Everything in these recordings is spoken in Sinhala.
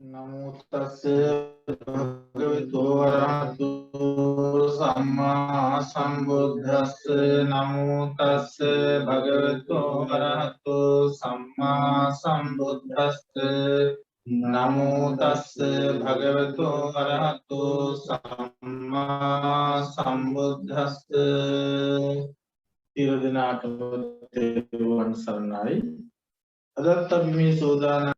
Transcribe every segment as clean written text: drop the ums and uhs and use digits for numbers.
නමෝ තස්ස භගවතු වරහතු සම්මා සම්බුද්දස්ස නමෝ තස්ස භගවතු වරහතු සම්මා සම්බුද්දස්ස නමෝ තස්ස භගවතු වරහතු සම්මා සම්බුද්දස්ස සියලු දෙනාටම තෙරුවන් සරණයි. අදත් අපි මේ සෝදාන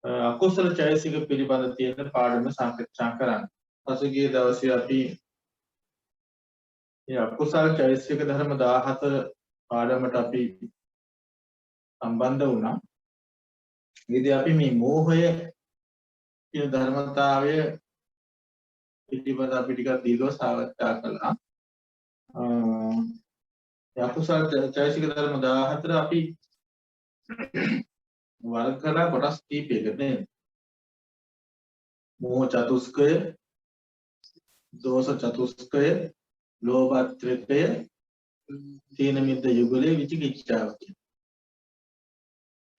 අකුසල චෛතසික පිළිබඳ තියෙන පාඩම සාකච්ඡා කරන්න. පසුගිය දවසේ අපි මේ අකුසල චෛතසික ධර්ම 14 පාඩමට අපි සම්බන්ධ වුණා. ඊදී අපි මේ මෝහය කියන ධර්මතාවය පිළිබඳ අපි ටිකක් දීර්ඝව සාකච්ඡා කළා. අකුසල චෛතසික ධර්ම 14 අපි वर्ग करा कोटस कීපයකට නේද? मोह चतुष्कය, दोष चतुष्कය, लोभ ත්‍රිකය, තීන මිද්ද යුගලයේ විචිකිච්ඡාව කියන.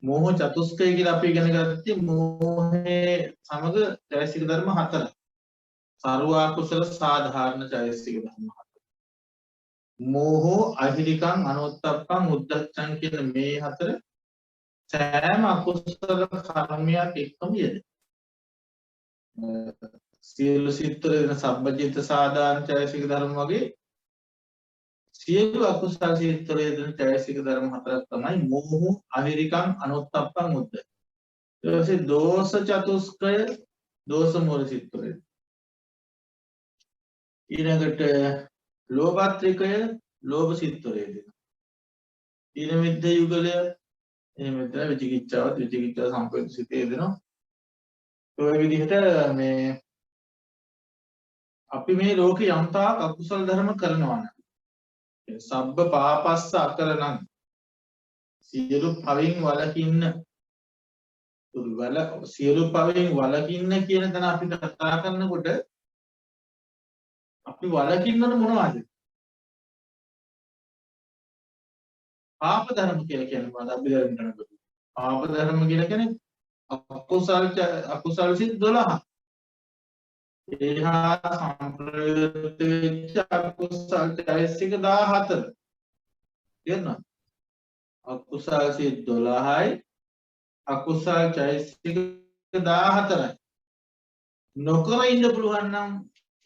मोह चतुष्කය කියලා අපි ඉගෙන ගත්තේ मोहයේ සමග චෛතසික ධර්ම 4. සර්වා කුසල සාධාරණ චෛතසික ධර්ම 4. मोहो අහිරිකං අනොත්තප්පං උද්ධච්චං කියන මේ 4 සෑම අකුසල කර්මයක් එක්කම යෙදෙන. සියලු සිත්වල දෙන සබ්බජිත සාධාරණ චෛතසික ධර්ම වගේ සියලු අකුසල සිත්වල යෙදෙන චෛතසික ධර්ම 4ක් තමයි මෝහ, අහිරිකං, අනුත්තප්පං, උද්ධච්ච. ඊට පස්සේ දෝෂ චතුස්කය, දෝෂ මූල සිත්වල. ඊළඟට ලෝභ ත්‍රිකය, ලෝභ සිත්වල යෙදෙන. තීන මිද්ද යුගලය එහෙම විතර විචිකිච්ඡාවත් විචිකිච්ඡා සම්පූර්ණ සිතේ දෙනවා. ඔය විදිහට මේ අපි මේ ලෝකේ යම්තාක් අකුසල ධර්ම කරනවා නම් සබ්බ පාපස්ස අකරණං සියලු පවින් වලකින්න සියලු පවින් වලකින්න කියන තැන අපි කතා කරනකොට අපි වලකින්නට මොනවද? පාප ධර්ම කියලා කියන්නේ මොනවද? අපි දැන් කරනකොට පාප ධර්ම කියලා කියන්නේ අකුසල් සිත් 12. ඒහා සම්ප්‍රයුක්ත වෙච්ච අකුසල් චෛතසික 14. තේරුණාද? අකුසල් සිත් 12යි අකුසල් චෛතසික 14යි. නොකර ඉන්න පුළුවන් නම්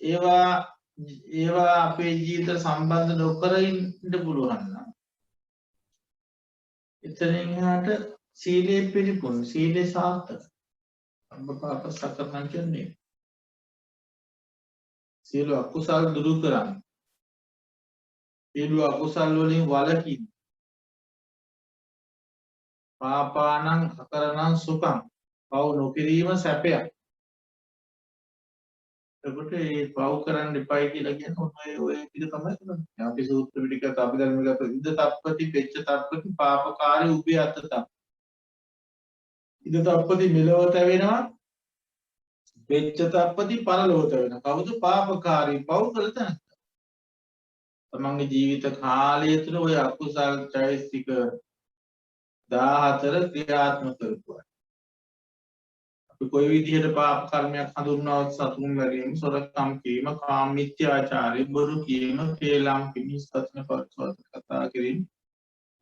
ඒවා අපේ ජීවිත සම්බන්ධ නොකර ඉන්න පුළුවන් නම් එතනින් එහාට සීලේ පිළිපොන් සීලේ සාර්ථක. අම්බ පාප සකරණ කියන්නේ සියලු අකුසල් දුරු කරන්න. සියලු අකුසල් වලින් වළකින්න. පාපානං අකරණං සුඛං. පව් නොකිරීම සැපයක්. එතකොට මේ පව් කරන්න එපයි කියලා කියන්නේ ඔය ටික තමයි කරන්නේ. අපි සූත්‍ර පිටකත් අපි ධර්මගත ඉද තප්පති පෙච්ච තප්පති පාපකාරී උභය අත්ත තප්ප. ඉද තප්පති මෙලොවට වෙනවා පෙච්ච තප්පති පරලොවට වෙනවා. කවුද පාපකාරී පව් කළ තැන? තමන්ගේ ජීවිත කාලය තුළ ඔය අකුසල් චෛතසික 14 ක්‍රියාත්මක කරපුවා. අපි කොයි විදිහට පාප කර්මයක් හඳුන්වනවද? සතුන් මැරීම, සොරකම් කිරීම, කාමීත්‍යාචාරය, බොරු කීම, කේලම් කිමිස් වචන පරිසවත කතා කිරීම,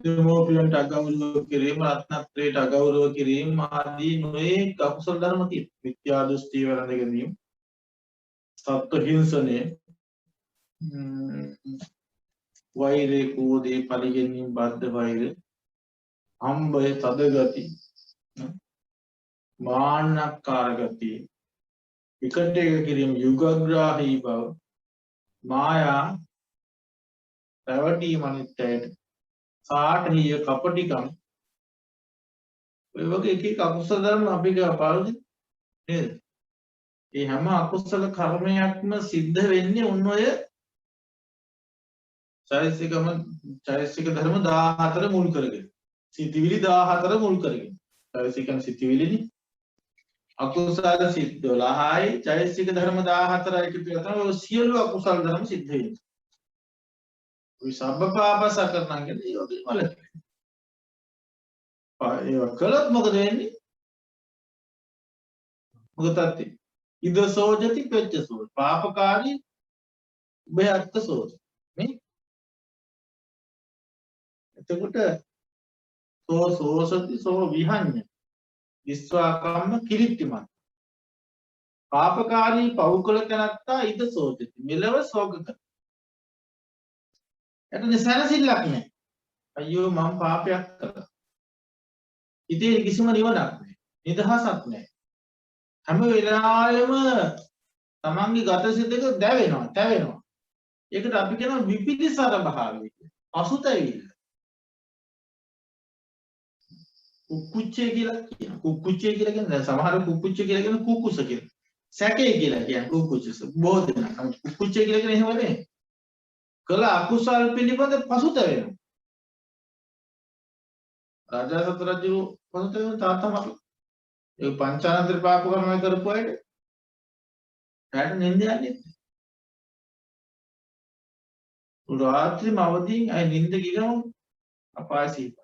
දෙමෝපියන්ට අගෞරව කිරීම, රත්නත්‍රයට අගෞරව කිරීම ආදී නොයෙක් අකුසල ධර්ම තියෙනවා. මිත්‍යා දෘෂ්ටි වරඳ ගැනීම, සත්ත්ව හිංසනය, වෛරය, ක්‍රෝධය, පරිගැනීම, බද්ධ වෛරය, අම්බය, තද ගති, මාන්නක්කාර ගතිය, එකට එක කිරීම, යුගග්‍රාහී බව, මායා, පැවටීම අනිත්‍යයට, සාඨහිය, කපටිකම්, ඔය වගේ එක එක අකුසල ධර්ම අපි පාවිච්චි නේද? මේ හැම අකුසල කර්මයක්ම සිද්ධ වෙන්නේ උන් ඔය චෛතසික ධර්ම 14 මුල් කරගෙන. සිතිවිලි 14 මුල් කරගෙන. චෛතසිකන් සිතිවිලිනේ. අකුසල සිත් 12යි චෛතසික ධර්ම 14යි එකතු කරලා තමයි සියලු අකුසල ධර්ම සිද්ධ වෙන්නේ. ඔය සබ්බ පාපස කරනවා කියන්නේ ඒ වගේ වලක්. ඒක කළොත් මොකද වෙන්නේ? මොකද තත්ති ඉද සෝජති පෙච්ච සෝජ පාපකාරී උභයත්ත සෝජ මේ එතකොට සෝ සෝසති සෝ විහඤ්ඤ විස්වාකම්ම කිරිට්ටිමත් පාපකාරී පවුකල තැනත්තා ඉද සෝජති මෙලව සෝග කර එතන සැනසෙල්ලක් නැහැ අයියෝ මම පාපයක් කළා ඉතින් කිසිම නිවනක් නැහැ නිදහසක් නැහැ හැම වෙලාවෙම තමන්ගේ ගතසිතක දැවෙනවා තැවෙනවා ඒකට අපි කියනවා විපිලිසර භාවය අසුතැවිල්ල කුක්කුච්චේ කියලා කියන කුක්කුච්චේ කියලා කියන්නේ දැන් සමහර කුක්කුච්චේ කියලා කියන කුකුස කියලා සැකේ කියලා කියන්නේ කුකුච්චස බෝධන කුක්කුච්චේ කියලා කියන්නේ එහෙම නෙවෙයි කළ අකුසල් පිළිබඳ පසුතැවෙනවා රාජා සත් රජු පසුතැවෙන තාත්තම ඒ පංචානන්තර පාප කර්ම කරපු අයට රැට නින්ද යන්නේ රාත්‍රී අවදීන් අය නින්ද ගිගම අපාය සිහිපත්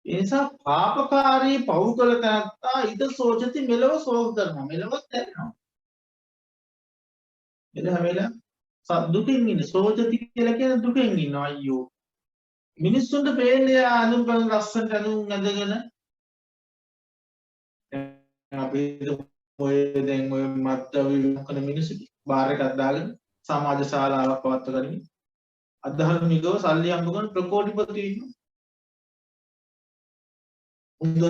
ඒ නිසා පාපකාරී පව් කළ තැනත්තා ඉද සෝචති මෙලව සෝග කරනවා මෙලවත් දැනෙනවා එද හැමෙලා දුකින් ඉන්න සෝචති කියලා කියන දුකෙන් ඉන්නවා අයියෝ මිනිස්සුන්ට පේන්නේ අඳුම් බලන ලස්සනට අඳුම් ඇඳගෙන අපි ඔය දැන් ඔය මත්ද්‍රව්‍ය කරන මිනිස්සු බාර් එකක් දාගෙන සමාජ ශාලාවක් පවත්ව ගනිමින් අධර්මිකව සල්ලි හම්බ කරන ප්‍රකෝටිපති ඉන්නවා හොඳ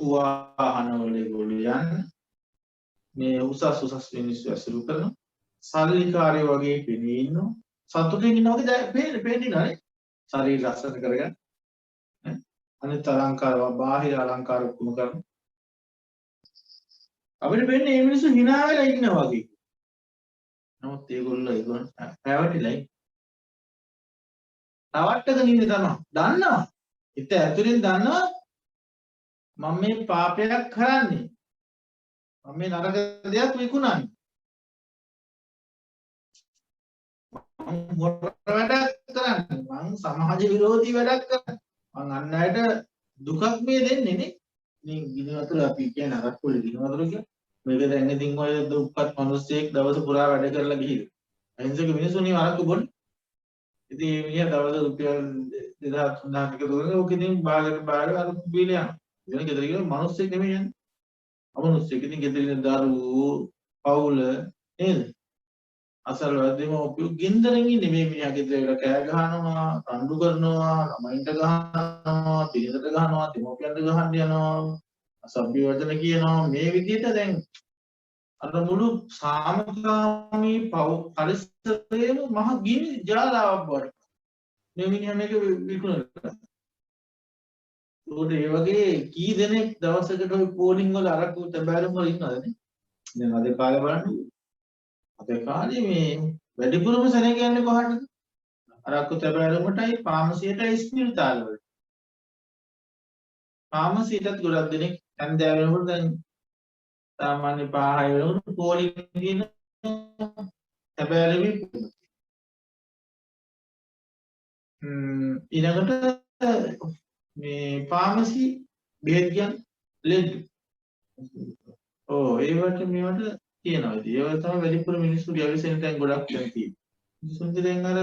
වාහනවල ඒගොල්ලෝ යන්නේ මේ උසස් මිනිස්සු ඇසුරු කරන සල්ලිකාරයෝ වගේ පෙනී ඉන්නවා සතුටින් ඉන්නවා වගේ පේන්නේ නැහැ ශරීර රසන කරගන්න අනිත් අලංකාරව බාහිර අලංකාර ඔක්කොම කරන අපිට වෙන්නේ මේ මිනිස්සු hina වෙලා ඉන්නවා වගේ නමුත් ඒගොල්ලෝ පැවටිලා තවට්ටක නින්නේ තමයි දන්නවා හිත ඇතුලෙන් දන්නවා මම මේ පාපයක් කරන්නේ මම මේ නරක දෙයක් විකුණන්නේ මම හොර වැඩක් කරන්නේ මම සමාජ විරෝධී වැඩක් කරන්නේ මම අන් අයට දුකක් මේ දෙන්නේ නේ මේ ගිනි වතුර අපි කියන අරක් පොලි ගිනි වතුර කිය මේක දැන් ඉතින් ඔය දුප්පත් මිනිස්සෙක් දවස පුරා වැඩ කරලා ගිහින් අහිංසක මිනිස්සුනේ අරක්ක බොන්නේ ඉතින් මේ මිනිහා දවස් රුපියල් 2000 3000 ක දුරන ඔක ඉතින් බාගෙට බාගෙට අර බීල යනවා වෙන ගෙදර ගිහම මිනිස්සෙක් නෙමෙයි යන්නේ අමනුස්සෙක් ඉතින් ගෙදර ඉන්න දරුවෝ පවුල නේද අසල් වදිම ඔපිය ගින්දරෙන් ඉන්නේ මේ මිනිහා ගෙදර වල කෑ ගහනවා රණ්ඩු කරනවා ළමයින්ට ගහනවා පිළිදෙට ගහනවා දෙමෝපියන්ට ගහන්න යනවා අසභ්‍ය වචන කියනවා මේ විදිහට දැන් අර මුළු සාමකාමී පරිසරයේම මහ ගිනි ජාලාවක් වඩ මේ මිනිහා මේක විකුණනවා ඒ වගේ කී දෙනෙක් දවසකට ඔය පෝලිං වල අරක්කු තැබෑරුම් වල ඉන්නවද නේ දැන් අද කාලේ බලන්න අද කාලේ මේ වැඩිපුරම සෙනග යන්නේ කොහටද අරක්කු තැබෑරුමටයි ෆාමසියටයි ස්පිරිතාල වලට ෆාමසියටත් ගොඩක් දෙනෙක් හන්දෑ වෙනකොට දැන් සාමාන්‍ය 5 වෙනකොට පෝලිං දින තැබෑරුමේ ඊළඟට මේ ෆාමසි බෙහෙත් කියන්නේ ලෙඩ ඒවට මේවට කියනවා ඉතින් ඒව තමයි වැඩිපුර මිනිස්සු ගැවිසෙන තැන් ගොඩක් දැන් තියෙන්නේ මිනිස්සුන්ට දැන් අර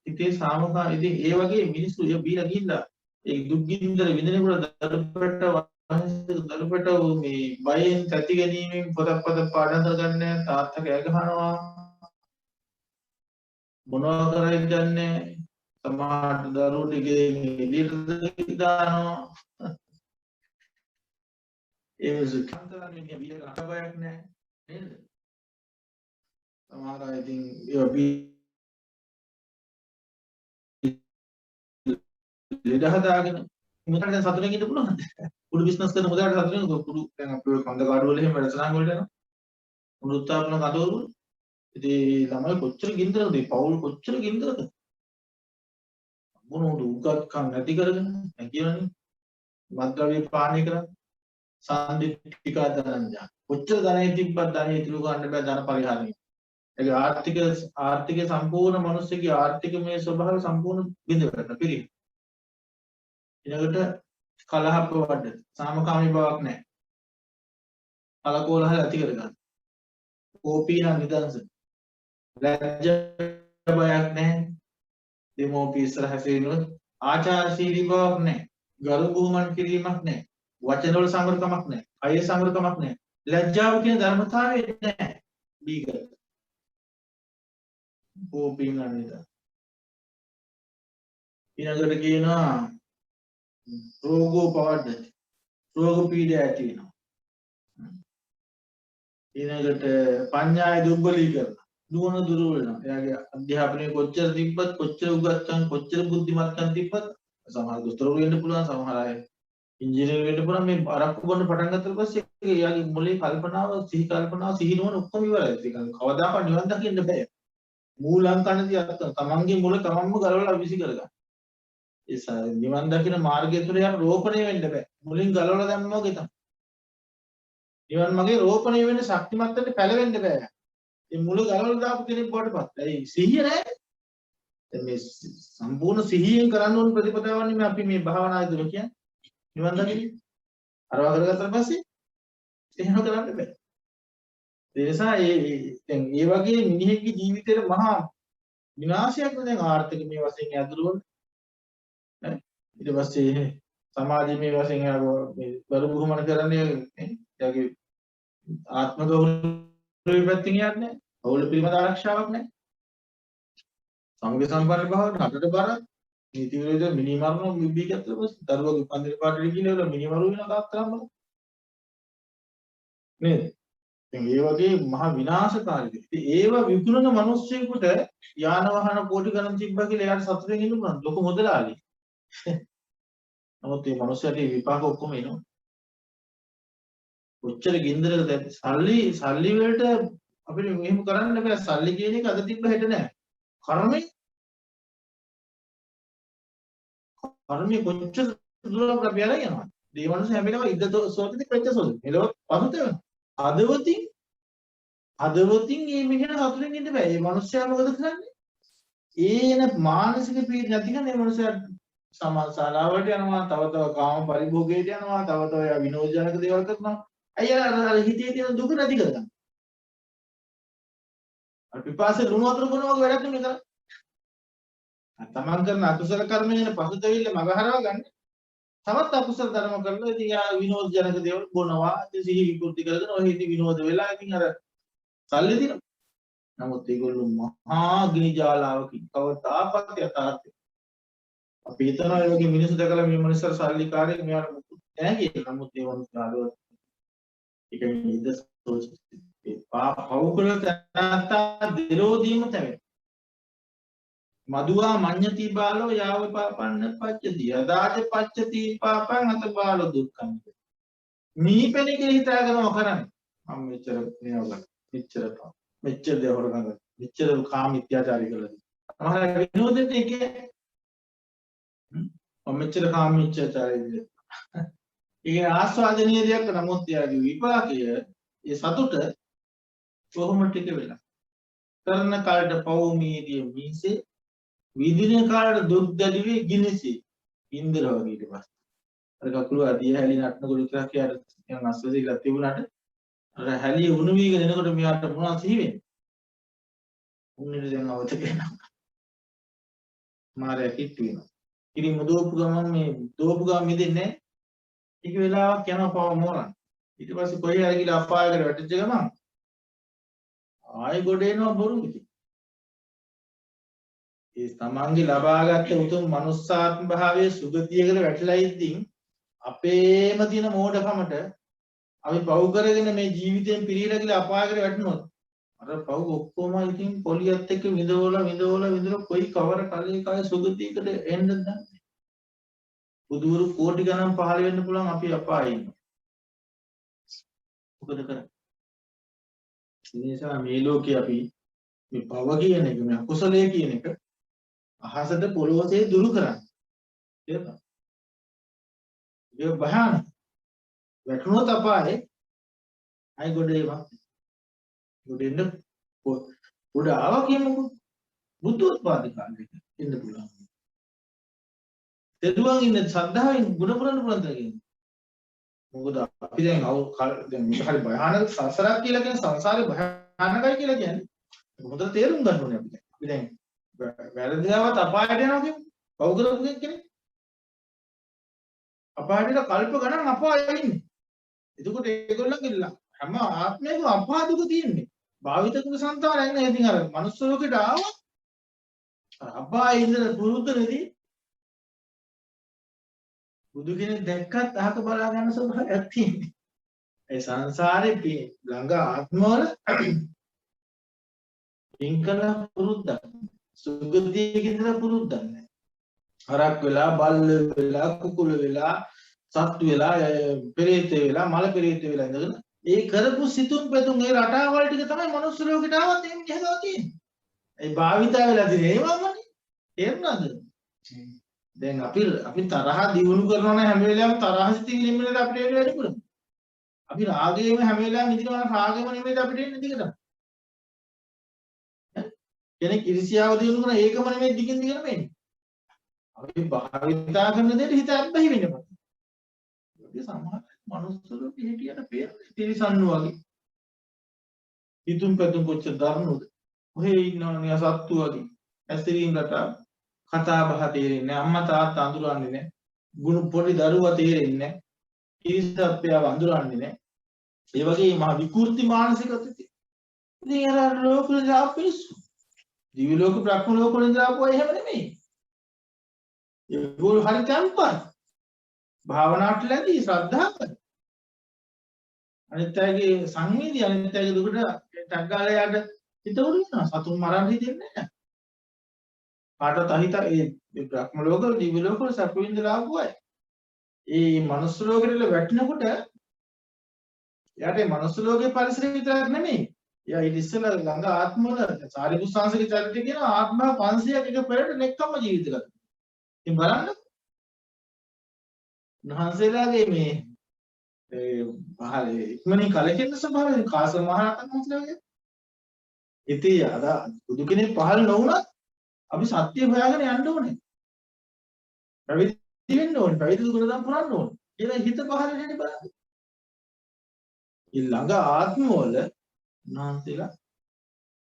හිතේ සාමකා ඉතින් ඒ වගේ මිනිස්සු ඒ බීලා ගිහිල්ලා ඒ දුක් ගින්දර විඳිනකොට දරුපට මේ බයෙන් තැති ගැනීමෙන් පොතපත පාඩම් කරගන්න තාත්තා කෑ ගහනවා මොනවා කරයිද දන්නේ සමහර දරුවෝ ටිකේ එළියට දානවා ඒ විසකන්තරන්නේ බීලා ගහබයක් නැහැ නේද සමහර අය ඉතින් ඒ බී ලෙඩ හදාගෙන මුදල් දැන් සතුටින් ඉන්න පුළුවන්ද කුඩු බිස්නස් කරන මුදල්ට සතුටින් කුඩු දැන් අපි කන්ද කාඩු වල එහෙම වැඩසටහන් වලට යනවා මුළු උත්සාහන කඩවල ඉතින් ළමයි කොච්චර ගින්දරද මේ පවුල් කොච්චර ගින්දරද මොනෝද උගත්කම් නැති කරගෙන කියනනේ මත්ද්‍රව්‍ය පානය කරන්නේ සාන්දිටික දනංජා කොච්චර ධනෙ තිබ්බත් ධනෙ ඉතුරු ගන්න බෑ ධන පරිහරණය ඒක ආර්ථික සම්පූර්ණ මිනිස්සුගේ ආර්ථිකමය ස්වභාවය සම්පූර්ණ බිඳ පිරි ඊළඟට කලහ ප්‍රවඩ සාමකාමී බවක් නැහැ කලකෝලහ ඇති කරගන්න. කෝපී නම් නිදන්ස. ලැජ්ජ බයක් නැහැ. දෙමෝපිය ඉස්සර හැසිරෙනොත් ආචාරශීලී බවක් නැහැ. ගරු බුහුමන් කිරීමක් නැහැ. වචනවල සංවරකමක් නැහැ. කය සංවරකමක් නැහැ. ලැජ්ජාව කියන ධර්මතාවය නැහැ. බීගත. කෝපී නම් නිදන්ස. ඊළඟට කියනවා රෝගෝ පවද්දති. රෝග පීඩා ඇති වෙනවා. ඊළඟට පඤ්ඤාය දුර්බලීකරණ. නුවණ දුර්වල වෙනවා. එයාගේ අධ්‍යාපනයේ කොච්චර තිබ්බත් කොච්චර උගත්කම් කොච්චර බුද්ධිමත්කම් තිබ්බත් සමහර දොස්තර වෙන්න පුළුවන් සමහර අය ඉංජිනේර වෙන්න පුළුවන් මේ අරක්කු බොන්න පටන් ගත්තට පස්සේ එයාගේ මොලේ කල්පනාව සිහි නුවණ ඔක්කොම ඉවරයි. ඒක කවදාකවත් නිවන් දකින්න බෑ. මූලාංකණදී අත්ත තමන්ගේ මුල තමන්ම ගලවලා විසි කරගන්න. ඒ නිවන් දකින මාර්ගය තුළ යන රෝපණය වෙන්න බෑ. මුලින් ගලවලා දැම්මම වගේ තමයි. නිවන් මාගේ රෝපණය වෙන්න ශක්තිමත් වෙන්න පැලවෙන්න බෑ. මේ මුල ගලවලා දාපු කෙනෙක් බවටපත්. ඒ සිහිය නැහැ. මේ සම්පූර්ණ සිහියෙන් කරන්න ඕන ප්‍රතිපදාවන්නේ මේ අපි මේ භාවනාදී තුළ කියන්නේ. නිවන් දකින්නේ. අරවා කරගත්තා පස්සේ එහෙම කරන්න බෑ. ඒ නිසා දැන් මේ වගේ මිනිහෙක්ගේ ජීවිතේට මහා විනාශයක් දැන් ආර්ථික මේ වශයෙන් ඇතුළු ඊට පස්සේ සමාජයේ මේ වශයෙන් මේ බරු බුහුමන කරන්නේ එයාගේ ආත්ම ගෞරවය පැත්තකින් යන්නේ පෞල පිළිමද ආරක්ෂාවක් නැහැ. සමග සම්පන්න භාවන හතරට බර නීති විරෝධ මිනි මරණ මිබී ගැත්තල පස්සේ දරුවගේ පන්දිර පාටට ගිහින් මිනි මරුව වෙන තාත්තරම් බල නේද? ඒ වගේ මහ විනාශකාරී. ඉතින් ඒව විකුණන මිනිස්සුන්ට යාන වාහන කෝටි ගණන් තිබ්බා කියලා එයාට සතුටින් ඉන්න පුළුවන්. ලොකු මුදලාලි. නමුත් මේ මිනිස්සුන්ට විපාක ඔක්කොම එනවා. කොච්චර ගින්දරද සල්ලි වලට අපිට මෙහෙම කරන්න බෑ. සල්ලි කියන එක අද තිබ්බ හෙට නෑ. කර්මය කොච්චර දුරට අපි යලා යනවා. මේ මිනිස්සු හැම වෙලාවෙම ඉද්ද සෝතේ පෙච්ච සෝතේ. මෙලොව පහුතේ හදවතින් මේ මිනිහට සතුටින් ඉන්න බෑ. මේ මිනිස්සයා මොකද කරන්නේ? ඒන මානසික පීඩ නැති කෙනා මේ මිනිස්සයා සමාජශාලාවලට යනවා, තව තව කාම පරිභෝගයට යනවා, තව තව විනෝදජනක දේවල් කරනවා. අයියා හිතේ තියෙන දුක නැති කරගන්න. අර පිපාසෙ ලුණු වතුර බොනවා වගේ වැඩක් නෙමෙයි කරන්නේ. තමන් කරන අකුසල කර්මයෙන් පසුතැවිල්ල මගහරවා ගන්න. තවත් අකුසල ධර්ම කරලා ඉතින් යා විනෝදජනක දේවල් බොනවා. ඉතින් සිහි විකෘති කරගෙන ඔය ඉතින් විනෝද වෙලා ඉතින් අර සල්ලි දිනවා. නමුත් ඒගොල්ලෝ මහා ගිනි ජාලාවකින් කවදාකවත් යථාර්ථය. අපි හිතනවා ඒ වගේ මිනිස්සු දැකලා මේ මිනිස්සු සල්ලිකාරයෙක් මෙයාට මුකුත් නැහැ කියලා. නමුත් ඒ වගේ ආලෝක ඒක නිද සෝචි පවුකල තනත්තා දිරෝදීම තැවෙන. මදුවා මඤ්ඤති බාලෝ යාව පාපන්න පච්චති අදාජ පච්චති පාපං අත බාලෝ දුක්ඛං. මීපෙණිකේ හිතාගෙනම කරන්නේ. මම මෙච්චර මේවා මෙච්චර දේවල් කරනවා. මෙච්චර කාමීත්‍යාචාරී කළා. අහල විනෝදෙට එකේ මෙච්චර කාමීත්‍යාචාරී ඒ ආස්වාදනීය දෙයක් නමුත් යාගේ විපාකය ඒ සතුට කොහොම ටික වෙලා කරන කාලට පවුමීදී මිසේ විදින කාලට දුක් දැඩිවේ ගිනිසි ඉන්දර වගේ ඊට පස්සේ අර කකුල අදිය හැලි නටනකොට විතරක් යාර යන අස්වැසිලා තිබුණාට අර හැලිය උණු වීගෙන එනකොට මෙයාට මොනවද සිහි වෙන්නේ උන්නේට දැන් අවත කියනවා මාරය කිට්ටු වෙනවා ඉතින් දෝපු ගමන් මේ දෝපු ගමන් මිදෙන්නේ ටික වෙලාවක් යනවා පව මෝරන් ඊට පස්සේ කොහේ හරි ගිහලා අපායකට වැටිච්ච ගමන් ආයි ගොඩ එනවා බොරු ඉතින් ඒ තමන්ගේ ලබාගත්ත උතුම් මනුස්සාත්ම භාවයේ සුගතියකට වැටලා ඉද්දින් අපේම තියෙන මෝඩකමට අපි පව් කරගෙන මේ ජීවිතයෙන් පිරීලා ගිහලා අපායකට වැටුණොත් අර පව් ඔක්කොම ඉතින් පොලියත් එක්ක විඳවලා කොයි කවර කලේ කාය සුගතියකට එන්නද දන්නේ බුදුරු කෝටි ගණන් පහළ වෙන්න පුළුවන් අපි අපායේ ඉන්නවා මොකද කරන්නේ ඒ නිසා මේ ලෝකේ අපි මේ පව කියන එක මේ අකුසලයේ කියන එක අහසට පොළොවසේ දුරු කරන්න තේරුණා ඒ භයානක වැටුණොත් අපායේ අයි ගොඩේවා ගොඩෙන්න පොඩ ආවා කියමුකෝ බුද්ධෝත්පාද කාලෙක ඉන්න පුළුවන් තෙරුවන් ඉන්න සද්ධාවෙන් ගුණ පුරන්න පුළුවන් තරකින් මොකද අපි දැන් දැන් මේක හරි භයානක සංසාරයක් කියලා කියන සංසාරේ භයානකයි කියලා කියන්නේ. මොකද තේරුම් ගන්න ඕනේ අපි දැන්. අපි දැන් වැරදිනවත් අපායට යනවා කියමු. පව් කරපු කෙනෙක්. අපායට කල්ප ගණන් අපායේ ඉන්නේ. එතකොට ඒගොල්ලන්ගේ හැම ආත්මයකම අපාදුක තියෙන්නේ. භාවිතක සංතාරයක් නෑ. ඉතින් අර මනුස්ස ලෝකෙට ආවා. අපායේ ඉඳලා පුරුද්ද නෙදී. බුදු කෙනෙක් දැක්කත් අහක බලා ගන්න ස්වභාවයක් තියෙන්නේ. ඒ සංසාරේ ළඟ ආත්මවල ඉංකල පුරුද්දක්. සුගතියකින්ද පුරුද්දක් නෑ. හරක් වෙලා, බල්ල වෙලා, කුකුල වෙලා, සත්තු වෙලා, පෙරේත වෙලා, මල පෙරේත වෙලා ඉඳගෙන ඒ කරපු සිතුම් පෙතුම් ඒ රටාවල් ටික තමයි මනුස්ස ලෝකෙට ආවත් එහෙම හදලා තියෙන්නේ. ඒ භාවිතා වෙලා තියෙන්නේ ඒවමනේ. තේරුණාද? දැන් අපි තරහ දිනු කරනවා නම් හැම වෙලාවෙම තරහ සිතිවිලිම නේද අපිට එන්නේ වැඩි කරන්නේ. අපි රාගයෙම හැම වෙලාවෙම ඉඳිනවා නම් රාගෙම නෙමෙයිද අපිට එන්නේ දිගටම. කෙනෙක් ඉරිසියාව දිනු කරන ඒකම නෙමෙයි දිගින් දිගටම එන්නේ. අපි භාවිතා කරන දෙයට හිත අබ්බැහි වෙන්න පටන්. ඒ සමහර මනුස්ස ලෝකෙ හිටියට පේන්නේ තිරිසන්නු වගේ. හිතුම් පැතුම් කොච්චර දරුණුද. ඔහේ ඉන්නවනේ සත්තු වගේ. ඇස්තරීම් රටා කතා බහ තේරෙන්නේ නැහැ. අම්මා තාත්තා අඳුරන්නේ නැහැ. ගුණ පොඩි දරුවා තේරෙන්නේ නැහැ. කිරිසප්පියව අඳුරන්නේ නැහැ. ඒ වගේ මහ විකෘති මානසිකත්වය තියෙනවා. ඉතින් අර ලෝකවල දාපිස්සු. දිවි ලෝක බ්‍රහ්ම ලෝක වලින් දාපුවා එහෙම නෙමෙයි. ඒගොල්ලෝ හරි තැම්පත්. භාවනාවට ලැබී ශ්‍රද්ධාව. අනිත් අයගේ සංවේදී අනිත් අයගේ දුකට ටග්ගාලයට හිත උරු වෙනවා. සතුන් මරන්න හිතෙන්නේ නැහැ. කාටවත් අහිත ඒ බ්‍රහ්ම ලෝක වල දිව්‍ය ලෝක වල සැප විඳලා ආපු අය. ඒ මනුස්ස ලෝකෙට වැටෙනකොට එයාට මේ මනුස්ස ලෝකයේ පරිසරය විතරක් නෙමෙයි. එයා ඊට ඉස්සෙල්ලා ළඟ ආත්ම වල සාරිපුත් සංසගේ චරිතය කියන ආත්ම 500ක් එක පෙරට නෙක්කම ජීවිත ගත. ඉතින් බලන්න. උන්වහන්සේලාගේ මේ පහල ඉක්මනින් කලකිරෙන ස්වභාවය කාශ්‍යප මහ රහතන් වහන්සේලාගේ. ඉතින් අද බුදු කෙනෙක් පහළ නොවුණත් අපි සත්‍ය හොයාගෙන යන්න ඕනේ. පැවිදි වෙන්න ඕනේ. පැවිදි ගුණධම් පුරන්න ඕනේ. කියලා හිත පහළ වෙන්නේ බලන්න. ඊළඟ ආත්මවල උන්වහන්සේලා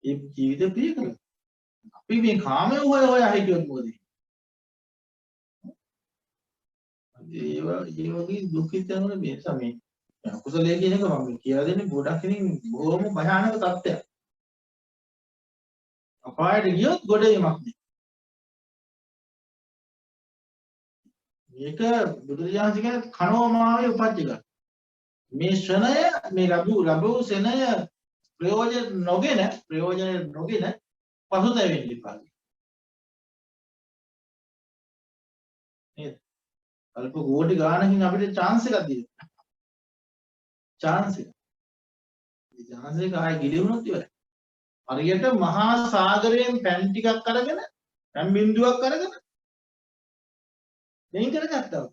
ඒ ජීවිත ප්‍රිය කළා. අපි මේ කාමයේ හොයා හිටියොත් මොකද? ඒ වගේ දුකිතන මේ සමේ අකුසලයේ කියන එක මම කියලා දෙන්නේ ගොඩක් ඉතින් බොහොම භයානක තත්ත්වයක්. අපායට ගියොත් ගොඩේමක් නෑ. මේක බුදුරජාණන් කියන්නේ කනෝමාවේ උපජ්ජක. මේ ශ්‍රණය මේ ලැබූ සෙනය ප්‍රයෝජන නොගෙන පසුතැවෙන්න ඉපා. නේද? අල්ප කෝටි ගානකින් අපිට chance එකක් දෙනවා. chance එක. මේ chance එක ආයෙ ගිලිහුණොත් ඉවරයි. හරියට මහා සාගරයෙන් පැන් ටිකක් අරගෙන පැන් බින්දුවක් අරගෙන දෙයින් කරගත්තා.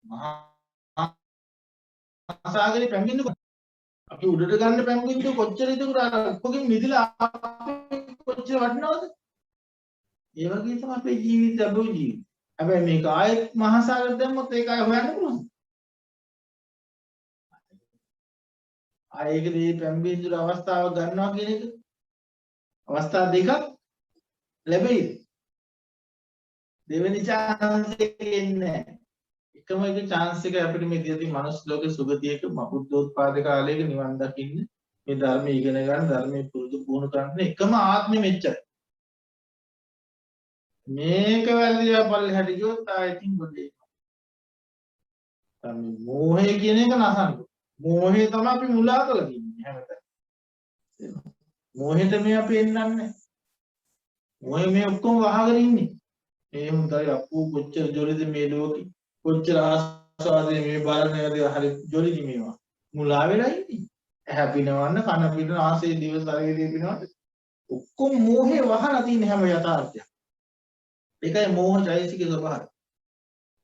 මහා සාගරේ පැන් බින්දුව අපි උඩට ගන්න පැන් බින්දුව කොච්චර ඉදකුර අර ඔක්කොගෙන් මිදලා කොච්චර වටිනවද? ඒ වගේ තමයි අපේ ජීවිතය අපේ ජීවිතය. හැබැයි මේක ආයෙත් මහා සාගරෙට දැම්මොත් ඒක ආයෙ හොයන්න පුළුවන්. ආයෙ ඒකේ පැන් බින්දුවර අවස්ථාව ගන්නවා කියන එක අවස්ථා දෙකක් ලැබෙයිද? දෙවෙනි chance එක එන්නේ එකම එක chance එක අපිට මේ දියදී මනුස්ස ලෝකේ සුගතියක බුද්ධෝත්පාද කාලයක නිවන් දකින්න මේ ධර්ම ඉගෙන ගන්න ධර්මයේ පුරුදු පුහුණු කරන්න එකම ආත්මෙ මෙච්චර. මේක වැරදිලා පල්ලෙහාට ගියොත් ආයෙත් ගොඩේ. තමයි මෝහය කියන එක නසන්න. මෝහය තමයි අපි මුලා කරලා තින්නේ හැමතැනම. මෝහෙට මේ අපි එන්නන්නේ. මොහේ මේ ඔක්කොම වහගෙන ඉන්නේ. මේ හොඳයි අප්පු කොච්චර ජොලිද මේ ලෝකෙ. කොච්චර ආස්වාදේ මේ බලන්නේ හරි ජොලිදි මේවා. මුලා වෙලා ඉන්නේ. ඇහැ පිනවන්න, කන පිනවන්න, ආසය දිව ශරීරය පිනවන්න. ඔක්කොම මෝහේ වහලා තියෙන හැම යථාර්ථයක්. ඒකයි මෝහ චෛතසිකේ ස්වභාවය.